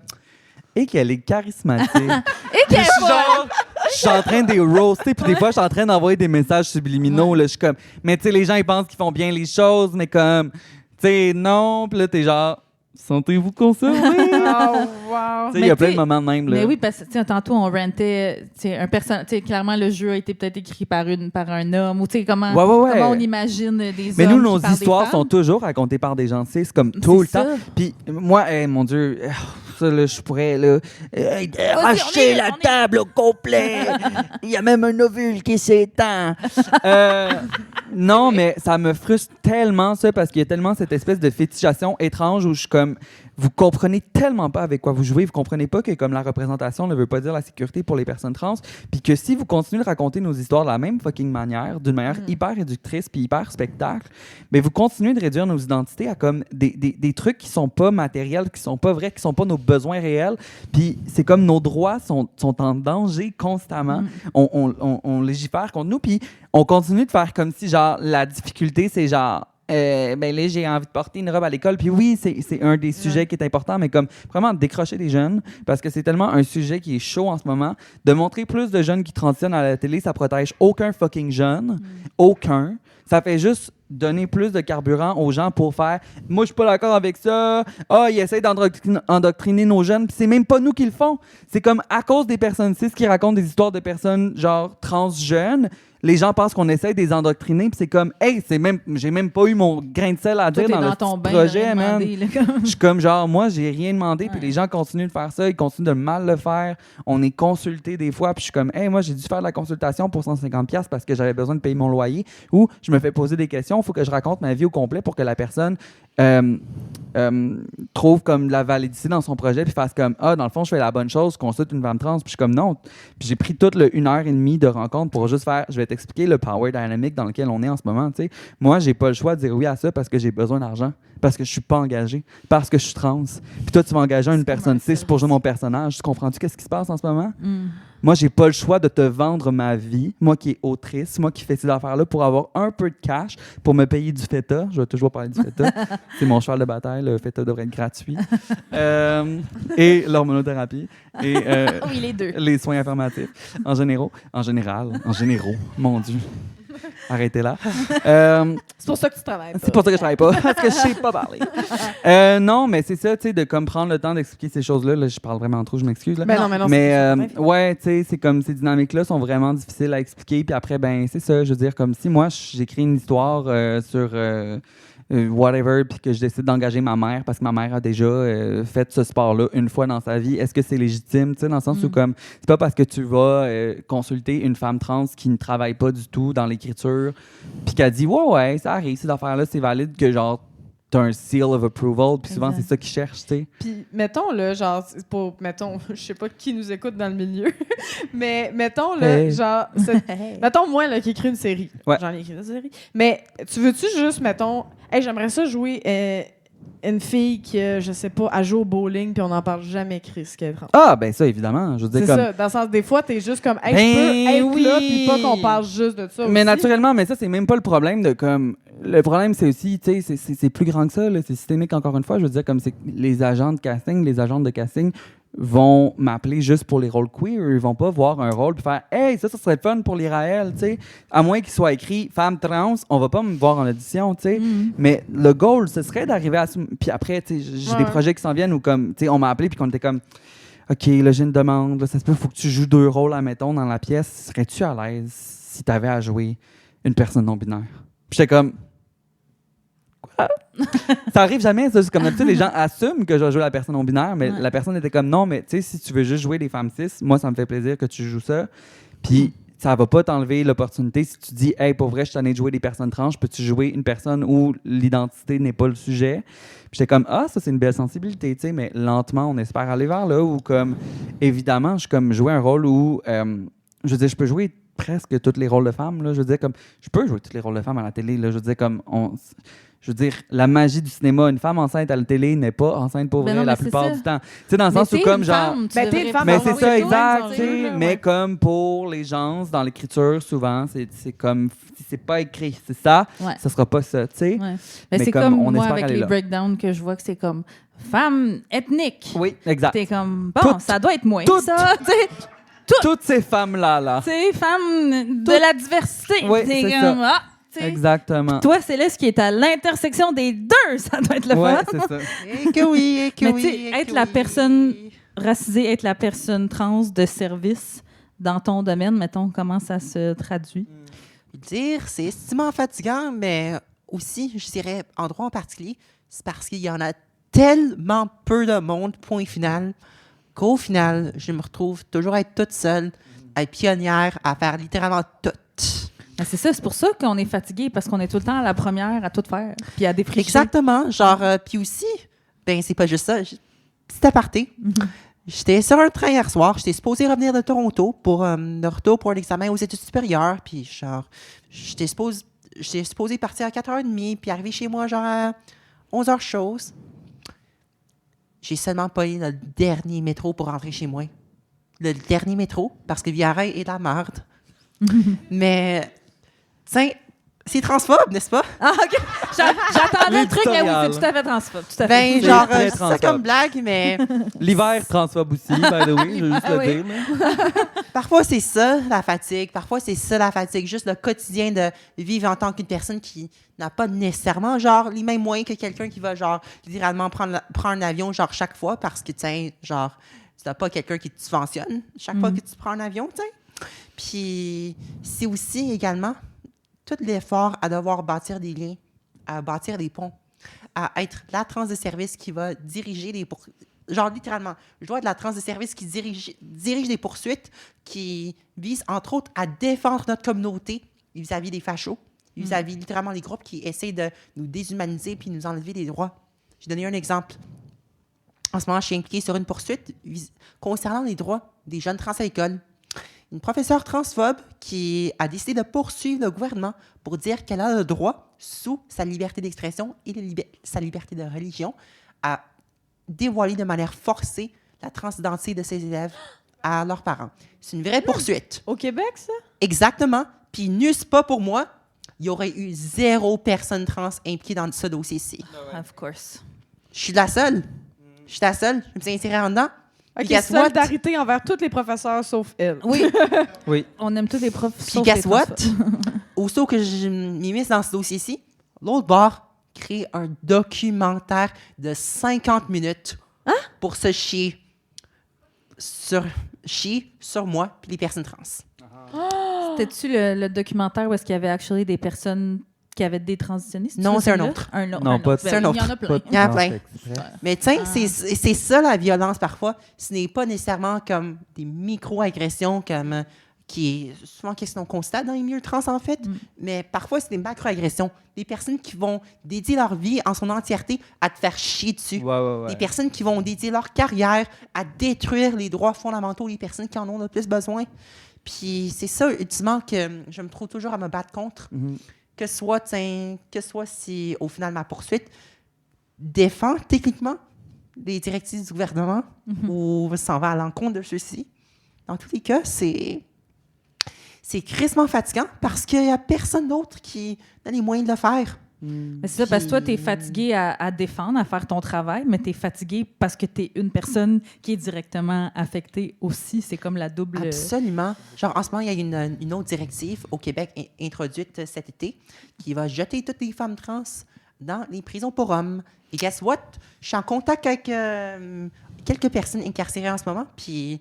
Et qu'elle est charismatique. Et qu'elle Je suis genre, je suis en train de les roaster, puis des fois, je suis en train d'envoyer des messages subliminaux. Là, je suis comme, mais tu sais, les gens, ils pensent qu'ils font bien les choses, mais comme, tu sais, non. Puis là, t'es genre, sentez-vous concernés? Oh, wow. Tu sais, il y a plein de moments de même. Là. Mais oui, parce que tu sais, tantôt, on rentait un personnage. Clairement, le jeu a été peut-être écrit par un homme. Ou tu sais, comment on imagine des mais hommes. nous, nos qui parlent des histoires femmes. sont toujours racontées par des gens cis, comme tout le C'est temps. ça. Puis moi, mon Dieu, ça, là, je pourrais là, racheter la table au complet. Il y a même un ovule qui s'étend. Non, mais ça me frustre tellement, ça, parce qu'il y a tellement cette espèce de fétichisation étrange où je suis comme... Vous comprenez tellement pas avec quoi vous jouez, vous comprenez pas que comme la représentation ne veut pas dire la sécurité pour les personnes trans, puis que si vous continuez de raconter nos histoires de la même fucking manière, d'une manière hyper réductrice puis hyper spectacle, mais vous continuez de réduire nos identités à comme des trucs qui sont pas matériels, qui sont pas vrais, qui sont pas nos besoins réels, puis c'est comme nos droits sont en danger constamment. On légifère contre nous, puis on continue de faire comme si genre la difficulté c'est genre ben là, j'ai envie de porter une robe à l'école. Puis oui, c'est un des sujets qui est important, mais comme vraiment décrocher des jeunes, parce que c'est tellement un sujet qui est chaud en ce moment. De montrer plus de jeunes qui transitionnent à la télé, ça protège aucun fucking jeune. Aucun. Ça fait juste donner plus de carburant aux gens pour faire « Moi, je suis pas d'accord avec ça. Ah, ils essayent d'endoctriner nos jeunes. » Puis c'est même pas nous qui le font. C'est comme à cause des personnes cis qui racontent des histoires de personnes genre trans jeunes, les gens pensent qu'on essaie de les endoctriner, puis c'est comme, hey, j'ai même pas eu mon grain de sel à Toi, dire t'es dans le ton petit bain, projet, rien man. demandé, là, comme- Je suis comme genre, moi, j'ai rien demandé, puis Ouais. les gens continuent de faire ça, ils continuent de mal le faire. On est consulté des fois, puis je suis comme, hey, moi, j'ai dû faire de la consultation pour 150$ parce que j'avais besoin de payer mon loyer, ou je me fais poser des questions, il faut que je raconte ma vie au complet pour que la personne trouve comme la validité dans son projet, puis fasse comme, ah, dans le fond, je fais la bonne chose, consulte une femme trans, puis je suis comme, non. Puis j'ai pris toute 1h30 de rencontre pour juste faire, je vais t'expliquer le power dynamic dans lequel on est en ce moment, tu sais. Moi, j'ai pas le choix de dire oui à ça parce que j'ai besoin d'argent, parce que je suis pas engagé, parce que je suis trans. Puis toi, tu vas engager une personne cis pour jouer mon personnage. Tu comprends-tu qu'est-ce qui se passe en ce moment? Mm. Moi, j'ai pas le choix de te vendre ma vie, moi qui est autrice, moi qui fais ces affaires-là pour avoir un peu de cash pour me payer du feta. Je vais toujours parler du feta. C'est mon cheval de bataille. Le feta devrait être gratuit. Et l'hormonothérapie. Et Oui, les deux. les soins informatifs. En général. Mon Dieu. Arrêtez là. C'est pour ça que tu travailles. C'est pour ça que je travaille pas, parce que je sais pas parler. Non, mais c'est ça, tu sais, de comme prendre le temps d'expliquer ces choses-là. Là, je parle vraiment trop, je m'excuse. Là. Mais non, Mais ouais, tu sais, c'est comme ces dynamiques-là sont vraiment difficiles à expliquer. Puis après, ben c'est ça, je veux dire, comme si moi, j'écris une histoire sur whatever, puis que je décide d'engager ma mère parce que ma mère a déjà fait ce sport-là une fois dans sa vie. Est-ce que c'est légitime, tu sais, dans le sens où comme c'est pas parce que tu vas consulter une femme trans qui ne travaille pas du tout dans l'écriture, puis qu'elle dit ouais, ça arrive, ces affaires-là, c'est valide que genre t'as un seal of approval, puis souvent c'est ça qu'ils cherchent, tu sais. Puis, mettons, là, genre, je sais pas qui nous écoute dans le milieu, mais mettons, là, Hey. genre, mettons, moi, là, qui écris une série. Ouais. J'en ai écrit une série. Mais tu veux-tu juste, mettons, hey, j'aimerais ça jouer une fille qui, je sais pas, elle joue au bowling, puis on n'en parle jamais, Chris, qu'elle est trans. Ah, ben ça, évidemment. Je veux dire, C'est comme. ça, dans le sens, des fois, t'es juste comme, hey, Ben je peux être oui. là, puis pas qu'on parle juste de ça Mais aussi. naturellement, mais ça, c'est même pas le problème de comme. Le problème, c'est aussi, tu sais, c'est plus grand que ça, là. C'est systémique, encore une fois. Je veux dire, comme c'est les agents de casting, les agentes de casting vont m'appeler juste pour les rôles queer. Ils vont pas voir un rôle puis faire hey, ça serait fun pour l'Iraël, tu sais. À moins qu'il soit écrit femme trans, on va pas me voir en audition, tu sais. Mais le goal, ce serait d'arriver à. Puis après, tu sais, j'ai des projets qui s'en viennent où, comme, tu sais, on m'a appelé puis qu'on était comme. OK, là, j'ai une demande. Là, ça se peut, il faut que tu joues 2 rôles, admettons, dans la pièce. Serais-tu à l'aise si tu avais à jouer une personne non-binaire? Puis j'étais comme. Quoi? Ça arrive jamais, ça. C'est comme d'habitude, les gens assument que je vais jouer la personne non-binaire, mais la personne était comme non, mais tu sais, si tu veux juste jouer des femmes cis, moi, ça me fait plaisir que tu joues ça. Puis ça va pas t'enlever l'opportunité si tu dis, hey, pour vrai, je suis tanné de jouer des personnes trans, peux-tu jouer une personne où l'identité n'est pas le sujet? Puis j'étais comme, ah, ça, c'est une belle sensibilité, tu sais, mais lentement, on espère aller vers là où, comme, évidemment, je suis comme jouer un rôle où, je veux dire, je peux jouer presque tous les rôles de femmes, là. Je veux dire, comme, je peux jouer tous les rôles de femmes à la télé, là. Je veux dire, comme, je veux dire, la magie du cinéma, une femme enceinte à la télé n'est pas enceinte pour Ben vrai non, la mais c'est plupart ça. du temps. Tu sais, dans le sens où, comme, genre. Ben, t'es une femme Mais dans c'est un ça, rôle, exact, dans tu sais. un rôle, Mais ouais. comme pour les gens, dans l'écriture, souvent, c'est comme, si c'est pas écrit, c'est ça, Ouais. ça sera pas ça, tu sais. Ouais. Mais Mais c'est comme comme on moi espère avec aller les là. breakdowns que je vois que c'est comme femme ethnique. Oui, exact. T'es comme bon, Toutes- ça doit être moins toutes- ça. Tu sais, Toutes ces femmes-là, là. femme de la diversité. Oui, T'es c'est comme ça. ah, tu sais. Exactement. Toi, c'est là ce qui est à l'intersection des deux. Ça doit être le Ouais, fun. c'est ça. Et que oui, et que Mais oui. tu sais, et être que la oui. personne- Racisée, être la personne trans de service dans ton domaine, mettons, comment ça se traduit? Dire, c'est estimant fatigant, mais aussi, je dirais, en droit en particulier, c'est parce qu'il y en a tellement peu de monde, point final, qu'au final, je me retrouve toujours à être toute seule, à être pionnière, à faire littéralement tout. Ben, c'est ça, c'est pour ça qu'on est fatigué, parce qu'on est tout le temps à la première à tout faire, puis à défricher. Exactement. Genre, puis aussi, ben, c'est pas juste ça. Petit aparté. J'étais sur un train hier soir. J'étais supposée revenir de Toronto pour le retour pour l'examen aux études supérieures. Puis, genre, j'étais supposée partir à 4h30 puis arriver chez moi, genre, à 11h chose. J'ai seulement pogné le dernier métro pour rentrer chez moi. Le dernier métro, parce que Viaray est de la merde. Mais, tiens, c'est transphobe, n'est-ce pas? Ah, OK. J'attendais le truc, mais oui, L'éditorial. c'est tout à fait transphobe. Tout à fait. Ben, C'est genre, très c'est ça transphobe. comme blague, mais L'hiver transphobe aussi, by the way, je veux juste Ah le oui. dire. là. parfois c'est ça la fatigue, parfois c'est ça la fatigue, juste le quotidien de vivre en tant qu'une personne qui n'a pas nécessairement, genre, les mêmes moyens que quelqu'un qui va, genre, littéralement prendre un avion, genre, chaque fois, parce que, tiens, genre, tu n'as pas quelqu'un qui te subventionne chaque fois que tu prends un avion, tiens. Puis c'est aussi également tout l'effort à devoir bâtir des liens, à bâtir des ponts, à être la transe de service qui va diriger les genre littéralement, je dois être la transe de service qui dirige des poursuites qui visent entre autres à défendre notre communauté vis-à-vis des fachos, vis-à-vis littéralement des groupes qui essaient de nous déshumaniser puis nous enlever des droits. Je vais donner un exemple. En ce moment, je suis impliquée sur une poursuite concernant les droits des jeunes trans à l'école. Une professeure transphobe qui a décidé de poursuivre le gouvernement pour dire qu'elle a le droit, sous sa liberté d'expression et sa liberté de religion, à dévoiler de manière forcée la transidentité de ses élèves à leurs parents. C'est une vraie poursuite. Au Québec, ça? Exactement. Puis, n'eusse pas pour moi, il y aurait eu 0 personne trans impliquée dans ce dossier-ci. Of course. Je suis la seule. Je suis la seule. Je me suis insérée en dedans. OK, Guess what? solidarité envers tous les professeurs sauf elle. Oui, Oui. on aime tous les profs. Puis, sauf guess les what? transphobes. Aussitôt que je m'immisce dans ce dossier-ci, l'autre bord crée un documentaire de 50 minutes pour se chier sur moi puis les personnes trans. C'était-tu le documentaire où est-ce qu'il y avait actually des personnes qui avaient des transitionnistes? Non, c'est un celui-là? autre. Non, pas c'est un autre. Il y en a plein. Il y en a Non, plein. c'est exprès. Mais tu sais, c'est ça la violence parfois. Ce n'est pas nécessairement comme des micro-agressions comme qui est souvent qu'est-ce qu'on constate dans les milieux trans en fait, mais parfois c'est des macro-agressions. Des personnes qui vont dédier leur vie en son entièreté à te faire chier dessus. Ouais. Des personnes qui vont dédier leur carrière à détruire les droits fondamentaux des personnes qui en ont le plus besoin. Puis c'est ça, ultimement, que je me trouve toujours à me battre contre. Mhm. Que soit si, au final, ma poursuite défend techniquement les directives du gouvernement ou s'en va à l'encontre de ceux-ci. Dans tous les cas, c'est crissement fatigant parce qu'il n'y a personne d'autre qui a les moyens de le faire. Mais c'est ça, parce que toi, tu es fatigué à défendre, à faire ton travail, mais tu es fatigué parce que tu es une personne qui est directement affectée aussi. C'est comme la double... Absolument. Genre, en ce moment, il y a une autre directive au Québec introduite cet été qui va jeter toutes les femmes trans dans les prisons pour hommes. Et guess what? Je suis en contact avec quelques personnes incarcérées en ce moment, puis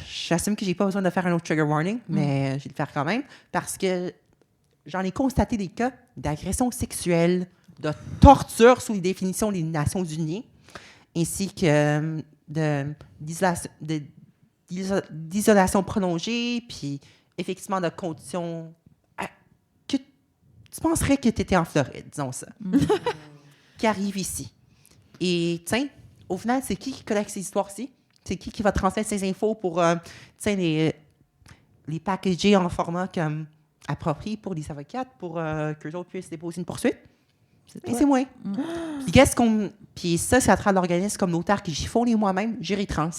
j'assume que j'ai pas besoin de faire un autre trigger warning, mais je vais le faire quand même, parce que j'en ai constaté des cas d'agression sexuelle, de torture sous les définitions des Nations Unies, ainsi que d'isolation prolongée, puis effectivement de conditions que tu penserais que tu étais en Floride, disons ça, qui arrivent ici. Et tiens, au final, c'est qui collecte ces histoires-ci? C'est qui va transmettre ces infos pour les packager en format comme approprié pour les avocates pour qu'eux autres puissent déposer une poursuite? Et c'est moi. Puis ça, c'est à travers l'organisme communautaire que j'y fournis moi-même, Jury Trans.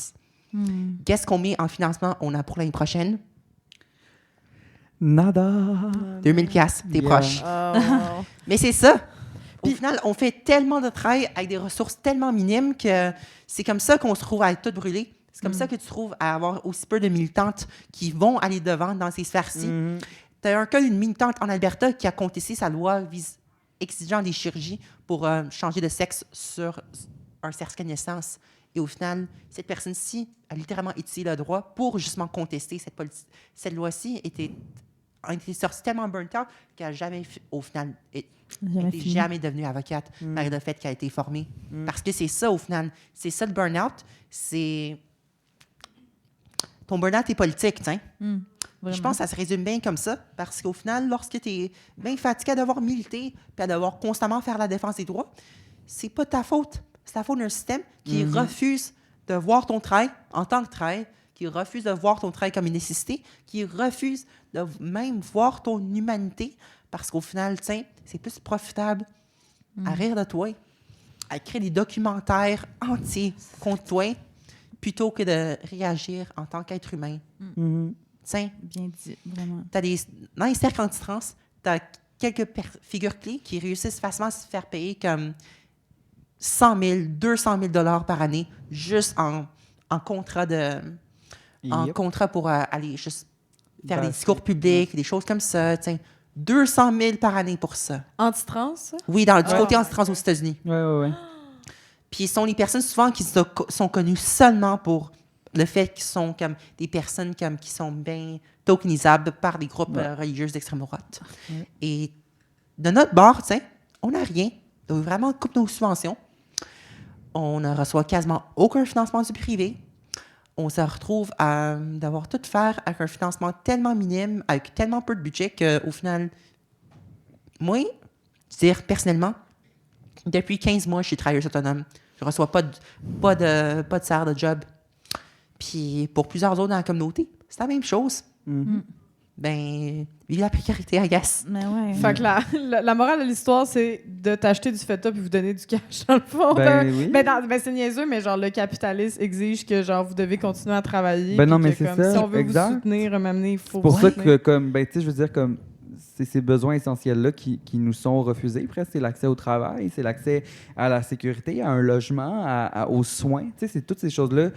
Qu'est-ce qu'on met en financement on a pour l'année prochaine? Nada. 2000 $, t'es proche. Mais c'est ça. Au final, on fait tellement de travail avec des ressources tellement minimes que c'est comme ça qu'on se trouve à être tout brûlé. C'est comme ça que tu trouves à avoir aussi peu de militantes qui vont aller devant dans ces sphères-ci. Tu as un cas d'une militante en Alberta qui a contesté sa loi exigeant des chirurgies pour changer de sexe sur un certificat de naissance. Et au final, cette personne-ci a littéralement utilisé le droit pour justement contester cette loi-ci. A été sortie tellement burnt-out qu'elle n'a jamais, au final, jamais devenue avocate, malgré le fait qu'elle a été formée. Parce que c'est ça, au final. C'est ça, le burn-out. C'est... Ton burn-out est politique, tiens. Je pense que ça se résume bien comme ça, parce qu'au final, lorsque tu es bien fatigué à devoir militer puis à devoir constamment faire la défense des droits, c'est pas ta faute. C'est la faute d'un système qui refuse de voir ton travail en tant que travail, qui refuse de voir ton travail comme une nécessité, qui refuse de même voir ton humanité, parce qu'au final, tiens, c'est plus profitable à rire de toi, à créer des documentaires entiers contre toi, plutôt que de réagir en tant qu'être humain. Tiens, bien dit, vraiment. Dans les cercles anti-trans, tu as quelques figures clés qui réussissent facilement à se faire payer comme 100 000, 200 000 $ par année, juste en contrat pour aller juste faire des discours publics, des choses comme ça. Tiens, 200 000 par année pour ça. Anti-trans, ça? Oui, du côté anti-trans aux États-Unis. Ouais. Puis ce sont les personnes souvent qui sont connues seulement pour le fait qu'ils sont comme des personnes qui sont bien tokenisables par des groupes religieux d'extrême droite. Et de notre bord, on n'a rien. On vraiment coupe nos subventions. On ne reçoit quasiment aucun financement du privé. On se retrouve à devoir tout faire avec un financement tellement minime, avec tellement peu de budget qu'au final, moi, personnellement, depuis 15 mois, je suis travailleuse autonome. Je ne reçois pas de salaire de job. Puis pour plusieurs autres dans la communauté, c'est la même chose. Ben, vive la précarité, I guess. Mais ouais. Fait que la morale de l'histoire, c'est de t'acheter du feta puis vous donner du cash, dans le fond. Oui. Ben, c'est niaiseux, mais genre, le capitalisme exige que genre vous devez continuer à travailler. Ben non, puis mais que, c'est comme, ça, si on veut exact. vous soutenir, un moment donné, il faut C'est pour vous ça soutenir. que, comme, ben, tu sais, je veux dire, comme, c'est ces besoins essentiels-là qui nous sont refusés, presque. C'est l'accès au travail, c'est l'accès à la sécurité, à un logement, aux soins. Tu sais, c'est toutes ces choses-là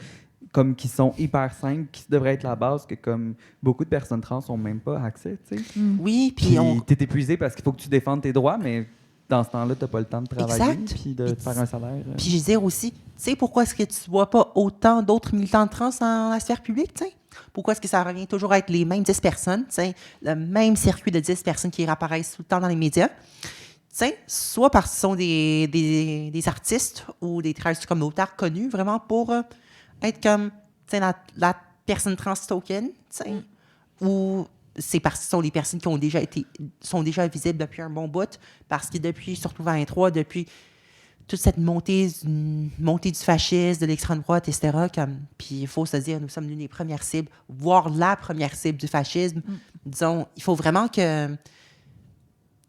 comme qui sont hyper simples, qui devraient être la base, que comme beaucoup de personnes trans n'ont même pas accès, tu sais. Oui, Puis puis t'es épuisé parce qu'il faut que tu défendes tes droits, mais dans ce temps-là, t'as pas le temps de travailler Exact. puis de te faire un salaire. Puis je veux dire aussi, tu sais pourquoi est-ce que tu vois pas autant d'autres militants trans dans la sphère publique, tu sais? Pourquoi est-ce que ça revient toujours à être les mêmes 10 personnes, tu sais? Le même circuit de 10 personnes qui réapparaissent tout le temps dans les médias. Tu sais, soit parce qu'ils sont des artistes ou des travailleurs communautaires connus vraiment pour être comme, tu sais, la personne trans token, tu sais? Ou c'est parce que ce sont des personnes qui sont déjà visibles depuis un bon bout, parce que depuis, surtout 23, depuis toute cette montée du fascisme, de l'extrême droite, etc., puis il faut se dire, nous sommes l'une des premières cibles, voire la première cible du fascisme. Disons, il faut vraiment que,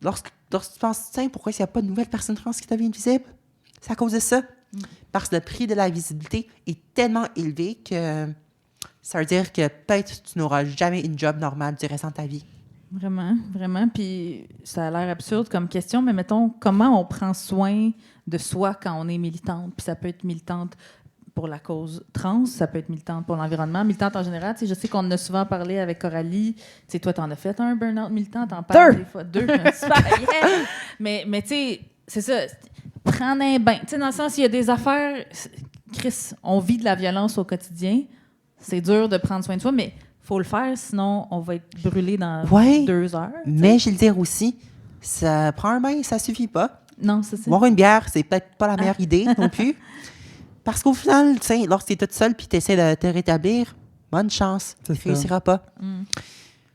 lorsque tu penses, tiens, pourquoi il n'y a pas de nouvelles personnes trans qui deviennent visibles? C'est à cause de ça. Parce que le prix de la visibilité est tellement élevé que ça veut dire que peut-être tu n'auras jamais une job normale du restant de ta vie. Vraiment, vraiment. Puis ça a l'air absurde comme question, mais mettons, comment on prend soin de soi quand on est militante? Puis ça peut être militante pour la cause trans, ça peut être militante pour l'environnement, militante en général. Tu sais, je sais qu'on en a souvent parlé avec Coralie. Tu sais, toi, t'en as fait un burn-out militant, t'en parles des fois. 2. Super, yeah! Mais tu sais, c'est ça. Prendre un bain. Tu sais, dans le sens, il y a des affaires... Chris, on vit de la violence au quotidien. C'est dur de prendre soin de soi, mais faut le faire, sinon on va être brûlé dans 2 heures. Mais je vais le dire aussi, ça prend un bain, ça suffit pas. Non, c'est ça. Boire une bière, c'est peut-être pas la meilleure idée non plus. Parce qu'au final, tu sais, lorsque tu es toute seule puis tu essaies de te rétablir, bonne chance, tu ne réussiras pas.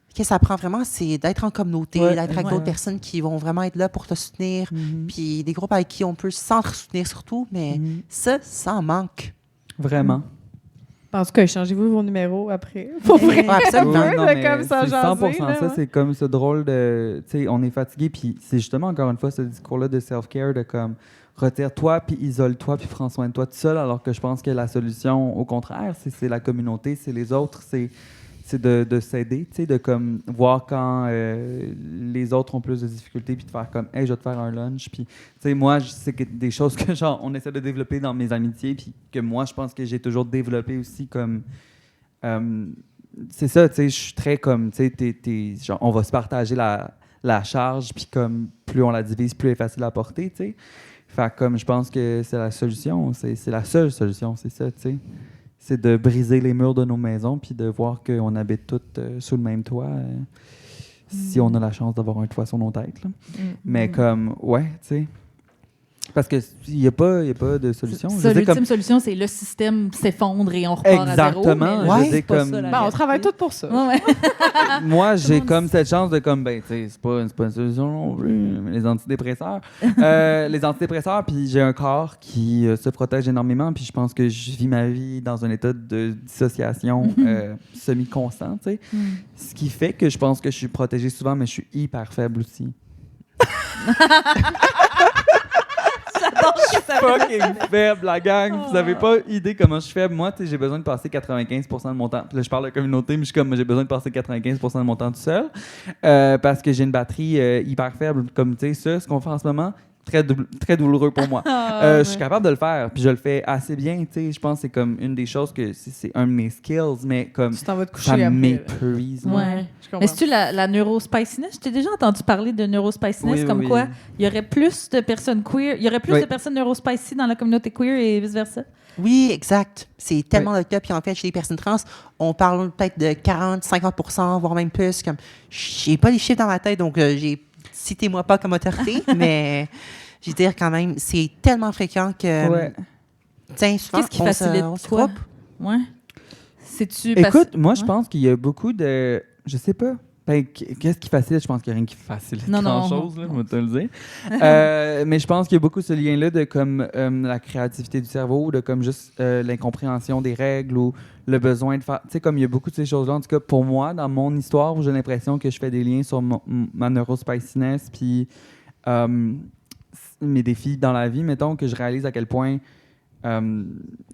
Ce que ça prend vraiment, c'est d'être en communauté, d'être avec d'autres personnes qui vont vraiment être là pour te soutenir, puis des groupes avec qui on peut s'entre-soutenir surtout, mais ça en manque. Vraiment. En tout cas, échangez-vous vos numéros après. Pour vrai, absolument. Oui, non, mais comme ça, c'est 100% jaser, là, ça. C'est comme ce drôle de... Tu sais, on est fatigué, puis c'est justement, encore une fois, ce discours-là de self-care, de comme, retire-toi, puis isole-toi, puis prends soin de toi tout seul, alors que je pense que la solution, au contraire, c'est la communauté, c'est les autres, c'est de s'aider, tu sais, de comme voir quand les autres ont plus de difficultés, puis de faire comme, hey, je vais te faire un lunch, puis, tu sais, moi, c'est des choses que, genre, on essaie de développer dans mes amitiés, puis que moi, je pense que j'ai toujours développé aussi comme, c'est ça, tu sais, je suis très comme, tu sais, genre, on va se partager la charge, puis comme, plus on la divise, plus elle est facile à porter, tu sais. Fait comme, je pense que c'est la solution, c'est la seule solution, c'est ça, tu sais. C'est de briser les murs de nos maisons puis de voir qu'on habite toutes sous le même toit si on a la chance d'avoir un toit sur nos têtes. Là. Mais comme, ouais, tu sais. Parce qu'il n'y a pas de solution. L'ultime solution, c'est le système s'effondre et on repart à zéro. Exactement. Mais comme... on travaille tous pour ça. Ouais. Moi, j'ai comme cette chance de comme, ben, tu sais, c'est pas une solution non plus, mais les antidépresseurs. Puis j'ai un corps qui se protège énormément, puis je pense que je vis ma vie dans un état de dissociation semi-constant, tu sais. Ce qui fait que je pense que je suis protégée souvent, mais je suis hyper faible aussi. Je suis fucking faible, la gang. Vous n'avez pas idée comment je suis faible. Moi, j'ai besoin de passer 95% de mon temps. Puis là, je parle de communauté, mais je suis comme, j'ai besoin de passer 95% de mon temps tout seul parce que j'ai une batterie hyper faible. Comme, tu sais, ce qu'on fait en ce moment, très douloureux pour moi. Ah, Je suis capable de le faire, puis je le fais assez bien, tu sais. Je pense que c'est comme une des choses que c'est un de mes skills, mais comme Tu t'en vas te coucher ça après. m'épuise. moi. Ouais. Je comprends. Mais c'est-tu la neurospiciness? Je t'ai déjà entendu parler de neurospiciness, Oui, comme oui. quoi il y aurait plus de personnes queer, il y aurait plus Oui. de personnes neurospicy dans la communauté queer et vice-versa. Oui, exact. C'est tellement le cas. Puis en fait, chez les personnes trans, on parle peut-être de 40-50%, voire même plus. Comme, j'ai pas les chiffres dans ma tête, donc citez-moi pas comme autorité, mais je veux dire quand même, c'est tellement fréquent que... Ouais. Tiens, souvent, Qu'est-ce qui facilite on se quoi? groupe. Ouais. C'est-tu parce- Écoute, moi, je Ouais. pense qu'il y a beaucoup de... Je sais pas. Ben, qu'est-ce qui facilite? Je pense qu'il n'y a rien qui facilite Non, non, grand-chose, là, non. on va te le dire. Mais je pense qu'il y a beaucoup ce lien-là de comme la créativité du cerveau, de comme juste l'incompréhension des règles ou le besoin de faire... Tu sais, comme il y a beaucoup de ces choses-là. En tout cas, pour moi, dans mon histoire, j'ai l'impression que je fais des liens sur ma neurospiciness puis mes défis dans la vie, mettons, que je réalise à quel point...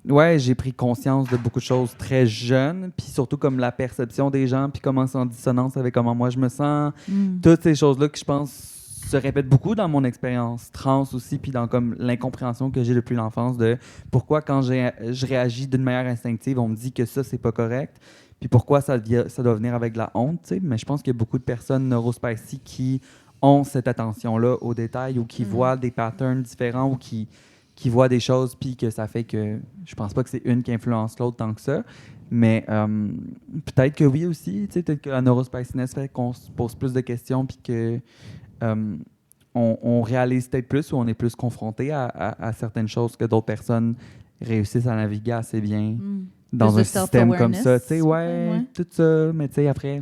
ouais, j'ai pris conscience de beaucoup de choses très jeune, puis surtout comme la perception des gens, puis comment c'est en dissonance avec comment moi je me sens. Toutes ces choses-là que je pense se répètent beaucoup dans mon expérience trans aussi, puis dans comme l'incompréhension que j'ai depuis l'enfance de pourquoi quand je réagis d'une manière instinctive, on me dit que ça, c'est pas correct, puis pourquoi ça doit venir avec de la honte, tu sais. Mais je pense qu'il y a beaucoup de personnes neurospicy qui ont cette attention-là aux détails ou qui voient des patterns différents ou qui voient des choses, puis que ça fait que je pense pas que c'est une qui influence l'autre tant que ça. Mais peut-être que oui aussi, tu sais, peut-être que la neurospiciness fait qu'on se pose plus de questions, puis que on réalise peut-être plus ou on est plus confronté à certaines choses que d'autres personnes réussissent à naviguer assez bien dans Plus de un système comme ça. Tu sais, self-awareness, ouais, tout ça. Mais tu sais, après,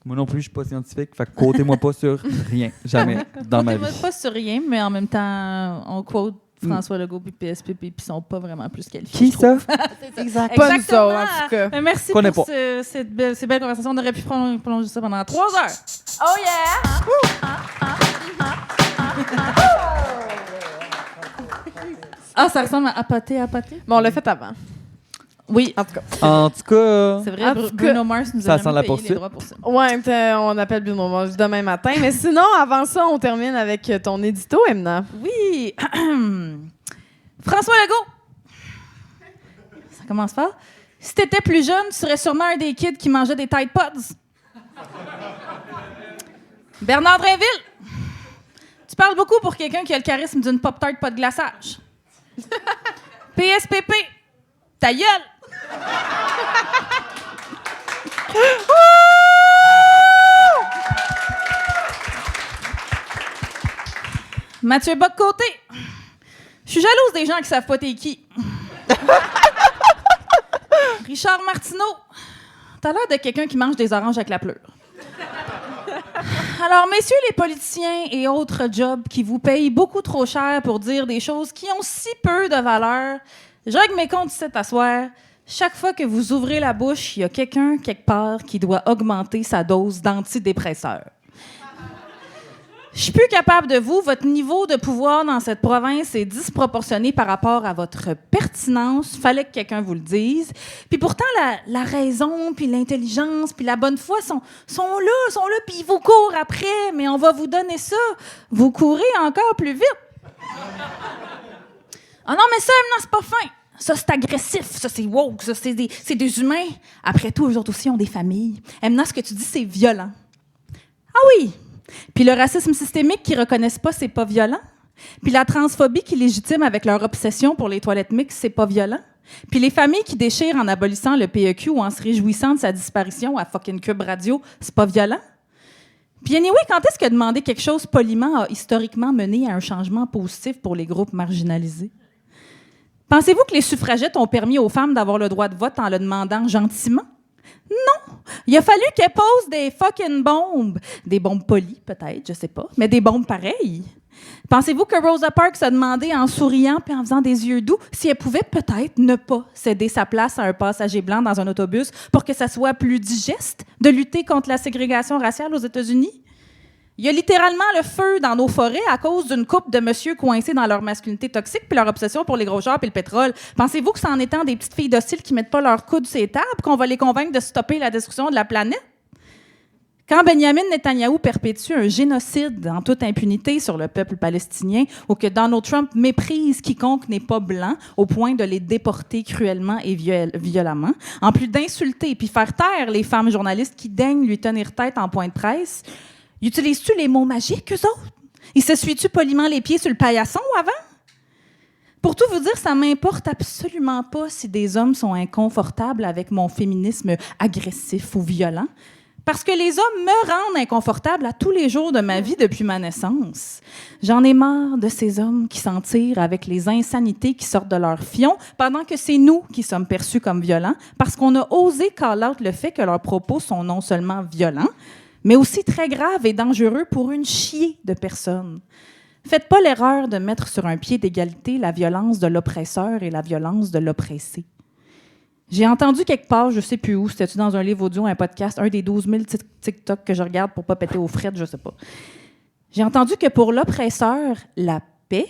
moi non plus, je suis pas scientifique, fait que quotez-moi pas sur rien, jamais dans ma vie. Comptez-moi pas sur rien, mais en même temps, on quote François Legault puis PSPP puis ils sont pas vraiment plus qualifiés. Qui je trouve. ça? Exact. Pas nous Exactement. autres, en tout cas. Mais merci Connais pour pas. ces belles conversations. On aurait pu prolonger ça pendant 3 heures. Oh yeah! Ah, ça ressemble à apoté. Mais on l'a fait avant. Oui, En tout cas. En tout cas, c'est vrai. En tout cas, Bruno Mars nous ça a sent jamais la payé poursuite. les droits pour ça. Ouais, on appelle Bruno Mars demain matin. Mais sinon, avant ça, on termine avec ton édito, Emna. Oui. François Legault. Ça commence fort. Si t'étais plus jeune, tu serais sûrement un des kids qui mangeait des Tide Pods. Bernard Drinville. Tu parles beaucoup pour quelqu'un qui a le charisme d'une Pop-Tart pas de glaçage. PSPP. Ta gueule. Mathieu Bock-Côté. Je suis jalouse des gens qui savent pas t'es qui. Richard Martineau. T'as l'air de quelqu'un qui mange des oranges avec la pleure. Alors, messieurs les politiciens et autres jobs qui vous payent beaucoup trop cher pour dire des choses qui ont si peu de valeur, je règle mes comptes ici à soir. Chaque fois que vous ouvrez la bouche, il y a quelqu'un quelque part qui doit augmenter sa dose d'antidépresseurs. Je suis plus capable de vous. Votre niveau de pouvoir dans cette province est disproportionné par rapport à votre pertinence. Fallait que quelqu'un vous le dise. Puis pourtant, la raison, puis l'intelligence, puis la bonne foi sont là, puis ils vous courent après. Mais on va vous donner ça. Vous courez encore plus vite. Ah non, mais ça, non, c'est pas fin. Ça, c'est agressif. Ça, c'est woke. Ça, c'est des humains. Après tout, eux autres aussi ont des familles. Emna, ce que tu dis, c'est violent. Ah oui! Puis le racisme systémique qui reconnaissent pas, c'est pas violent. Puis la transphobie qui légitime avec leur obsession pour les toilettes mixtes, c'est pas violent. Puis les familles qui déchirent en abolissant le PEQ ou en se réjouissant de sa disparition à fucking Cube Radio, c'est pas violent. Puis anyway, quand est-ce que demander quelque chose poliment a historiquement mené à un changement positif pour les groupes marginalisés? Pensez-vous que les suffragettes ont permis aux femmes d'avoir le droit de vote en le demandant gentiment? Non! Il a fallu qu'elles posent des fucking bombes. Des bombes polies, peut-être, je sais pas, mais des bombes pareilles. Pensez-vous que Rosa Parks a demandé en souriant puis en faisant des yeux doux si elle pouvait peut-être ne pas céder sa place à un passager blanc dans un autobus pour que ça soit plus digeste de lutter contre la ségrégation raciale aux États-Unis? Il y a littéralement le feu dans nos forêts à cause d'une couple de messieurs coincés dans leur masculinité toxique puis leur obsession pour les gros chars puis le pétrole. Pensez-vous que c'est en étant des petites filles dociles qui mettent pas leur coude sur les tables qu'on va les convaincre de stopper la destruction de la planète? Quand Benjamin Netanyahou perpétue un génocide en toute impunité sur le peuple palestinien ou que Donald Trump méprise quiconque n'est pas blanc au point de les déporter cruellement et violemment, en plus d'insulter puis faire taire les femmes journalistes qui daignent lui tenir tête en point de presse, utilises-tu les mots magiques, eux autres? Ils s'essuient-tu poliment les pieds sur le paillasson avant? Pour tout vous dire, ça m'importe absolument pas si des hommes sont inconfortables avec mon féminisme agressif ou violent. Parce que les hommes me rendent inconfortable à tous les jours de ma vie depuis ma naissance. J'en ai marre de ces hommes qui s'en tirent avec les insanités qui sortent de leur fion, pendant que c'est nous qui sommes perçus comme violents, parce qu'on a osé call out le fait que leurs propos sont non seulement violents, mais aussi très graves et dangereux pour une chier de personnes. Faites pas l'erreur de mettre sur un pied d'égalité la violence de l'oppresseur et la violence de l'oppressé. J'ai entendu quelque part, je sais plus où, c'était-tu dans un livre audio, un podcast, un des 12 000 TikTok que je regarde pour pas péter aux frettes, je sais pas. J'ai entendu que pour l'oppresseur, la paix,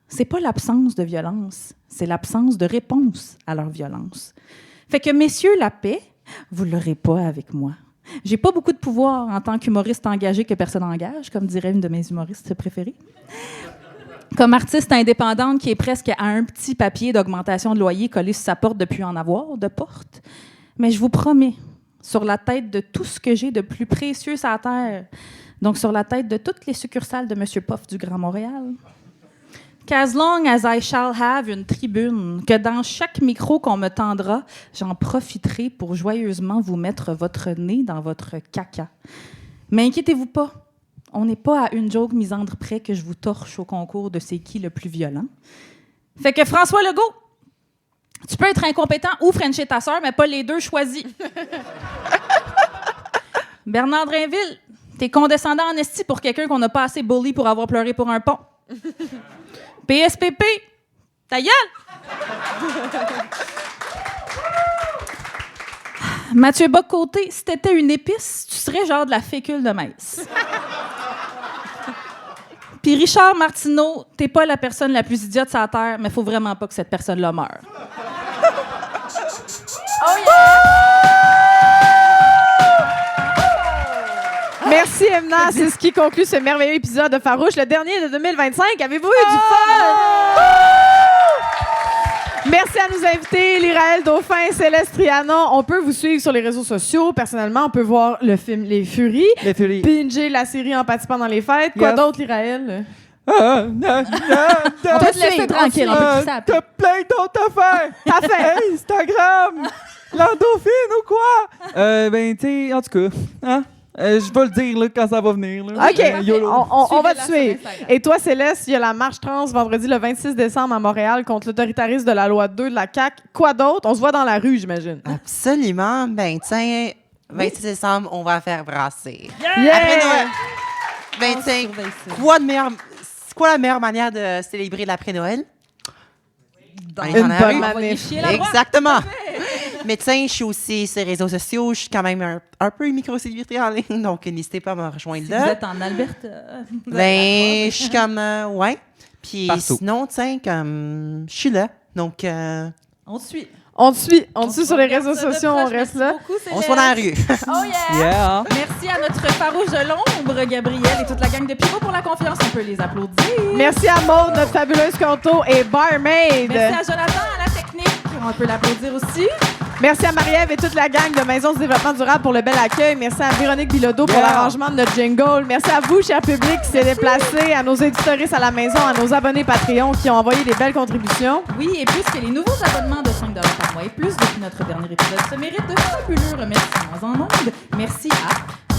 c'est pas l'absence de violence, c'est l'absence de réponse à leur violence. Fait que, messieurs, la paix, vous l'aurez pas avec moi. J'ai pas beaucoup de pouvoir en tant qu'humoriste engagé que personne engage, comme dirait une de mes humoristes préférées. Comme artiste indépendante qui est presque à un petit papier d'augmentation de loyer collé sur sa porte depuis en avoir de porte. Mais je vous promets, sur la tête de tout ce que j'ai de plus précieux sur la terre, donc sur la tête de toutes les succursales de M. Poff du Grand Montréal, qu'as long as I shall have une tribune, que dans chaque micro qu'on me tendra, j'en profiterai pour joyeusement vous mettre votre nez dans votre caca. Mais inquiétez-vous pas, on n'est pas à une joke misandre près que je vous torche au concours de c'est qui le plus violent. Fait que François Legault, tu peux être incompétent ou frencher ta sœur, mais pas les deux choisis. Bernard Drinville, t'es condescendant en esti pour quelqu'un qu'on n'a pas assez bully pour avoir pleuré pour un pont. PSPP, ta gueule! Mathieu Bock-Côté, si t'étais une épice, tu serais genre de la fécule de maïs. Puis Richard Martineau, t'es pas la personne la plus idiote sur la Terre, mais faut vraiment pas que cette personne-là meure. Oh yeah! Merci, Emna. C'est ce qui conclut ce merveilleux épisode de Farouche, le dernier de 2025. Avez-vous eu du fun? Merci à nos invités, Lyraël Dauphin, Céleste Trianon. On peut vous suivre sur les réseaux sociaux. Personnellement, on peut voir le film Les Furies. Les Furies. Binger la série en participant dans les fêtes. Quoi d'autre, Lyraël? On peut te laisser tranquille, on peut te saper. T'as plein d'autres affaires. T'as fait? Instagram, l'endorphine ou quoi? Ben, tu sais, en tout cas, hein? Je vais le dire là, quand ça va venir. Là. OK, YOLO. on va te Suivez-la suivre. sur Instagram. Et toi, Céleste, il y a la marche trans vendredi le 26 décembre à Montréal contre l'autoritarisme de la loi 2 de la CAQ. Quoi d'autre? On se voit dans la rue, j'imagine. Absolument. Ben, tiens, 26 décembre, on va faire brasser. Yeah! Après Noël. Ben, On tiens, surveille ça. c'est quoi la meilleure manière de célébrer l'après-Noël? En étant Une dans la bonne rue. manif. Envoyer chier la droite. Exactement. Mais tiens, je suis aussi sur les réseaux sociaux. Je suis quand même un peu une micro-célébrité en ligne, donc n'hésitez pas à me rejoindre Si là. vous êtes en Alberta. Ben, je suis comme, ouais. Puis Partout. sinon, tiens, comme, je suis là. Donc, On te suit. On te suit. On te suit sur les regarde réseaux ça de sociaux. proche. On reste Merci là. beaucoup, on se voit dans la rue. Oh yeah! Yeah. Merci à notre farouche de l'ombre, Gabriel, et toute la gang de Pivot pour la confiance. On peut les applaudir. Merci à Maud, notre fabuleuse conto et barmaid. Merci à Jonathan à la technique. On peut l'applaudir aussi. Merci à Marie-Ève et toute la gang de Maison du développement durable pour le bel accueil. Merci à Véronique Bilodeau pour Yeah. l'arrangement de notre jingle. Merci à vous, cher public, qui s'est déplacé, à nos éditoristes à la maison, à nos abonnés Patreon qui ont envoyé des belles contributions. Oui, et puisque les nouveaux abonnements de 5 par mois et plus depuis notre dernier épisode se méritent de fabuleux remerciements en ondes, merci à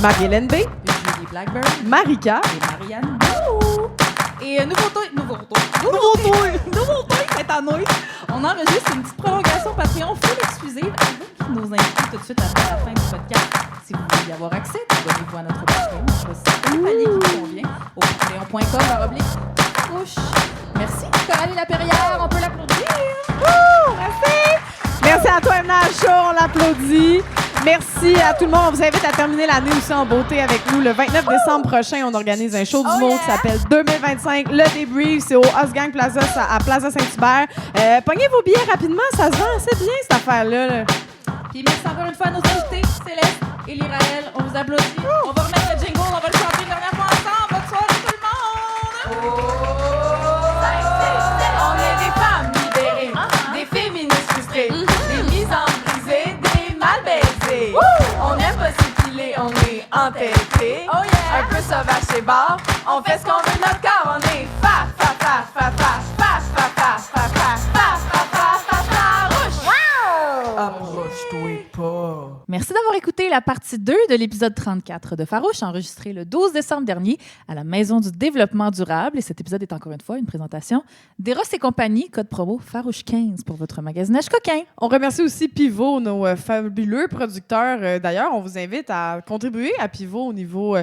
Marie-Hélène B, Julie Blackburn Marika, et Marianne Bou. Et nouveau toy, c'est à nous. On enregistre une petite prolongation Patreon full exclusive avec nos invités tout de suite après la fin du podcast. Si vous voulez y avoir accès, abonnez-vous à notre Patreon. Choisissez le palier qui vous convient au patreon.com/farouche. Merci, Coralie Laperrière, on peut l'applaudir. merci à toi, Emna Chaud, on l'applaudit. Merci à tout le monde. On vous invite à terminer l'année aussi en beauté avec nous. Le 29 décembre prochain, on organise un show d'humour qui s'appelle 2025. Le débrief, c'est au Osgang Plaza à Plaza Saint-Hubert. Pognez vos billets rapidement, ça se vend assez bien cette affaire-là. là. Puis merci encore une fois à nos invités, Céleste et Liraël. On vous applaudit. On va remettre le jingle, on va le chanter une dernière fois ensemble. Bonne soirée tout le monde! On est des femmes libérées, des féministes frustrées, des mises en brisées, des mal baisées. On aime pas s'épiler, on est entêtés. Un peu sauvage chez bar, on fait ce qu'on veut de notre corps. On est fa fa fa fa fa fa fa fa fa fa fa fa fa fa farouche. Approche-toi pas. Merci d'avoir écouté la partie 2 de l'épisode 34 de Farouche, enregistré le 12 décembre dernier à la Maison du développement durable. Et cet épisode est encore une fois une présentation d'Eros et compagnie, code promo Farouche15 pour votre magasinage coquin. On remercie aussi Pivot, nos fabuleux producteurs. D'ailleurs, on vous invite à contribuer à Pivot au niveau...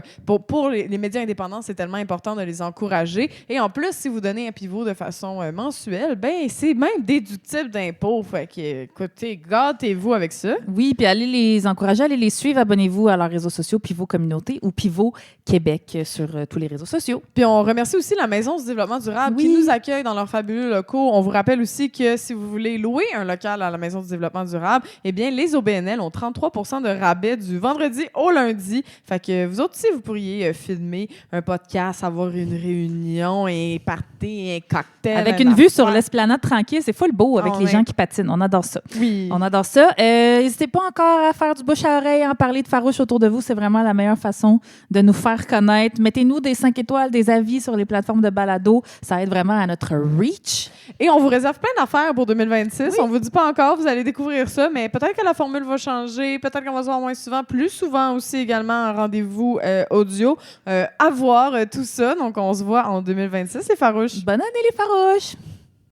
pour les médias indépendants, c'est tellement important de les encourager. Et en plus, si vous donnez à Pivot de façon mensuelle, ben c'est même déductible d'impôts. Fait que, écoutez, gâtez-vous avec ça. Oui, puis allez les encourager, allez les suivre, abonnez-vous à leurs réseaux sociaux, Pivot Communauté ou Pivot Québec sur tous les réseaux sociaux. Puis on remercie aussi la Maison du développement durable qui nous accueille dans leurs fabuleux locaux. On vous rappelle aussi que si vous voulez louer un local à la Maison du développement durable, eh bien, les OBNL ont 33 % de rabais du vendredi au lundi. Fait que vous autres aussi, vous pourriez filmer un podcast, avoir une réunion, un party, un cocktail. Avec une vue sur l'esplanade tranquille, c'est full beau avec les gens qui patinent. On adore ça. Oui. On adore ça. N'hésitez pas encore à faire du bouche à oreille, à en parler de Farouche autour de vous. C'est vraiment la meilleure façon de nous faire connaître. Mettez-nous des 5 étoiles, des avis sur les plateformes de balado. Ça aide vraiment à notre reach. Et on vous réserve plein d'affaires pour 2026. Oui. On vous dit pas encore, vous allez découvrir ça, mais peut-être que la formule va changer, peut-être qu'on va se voir moins souvent, plus souvent aussi également un rendez-vous audio. À voir tout ça. Donc, on se voit en 2026. C'est Farouche. Bonne année les Farouches!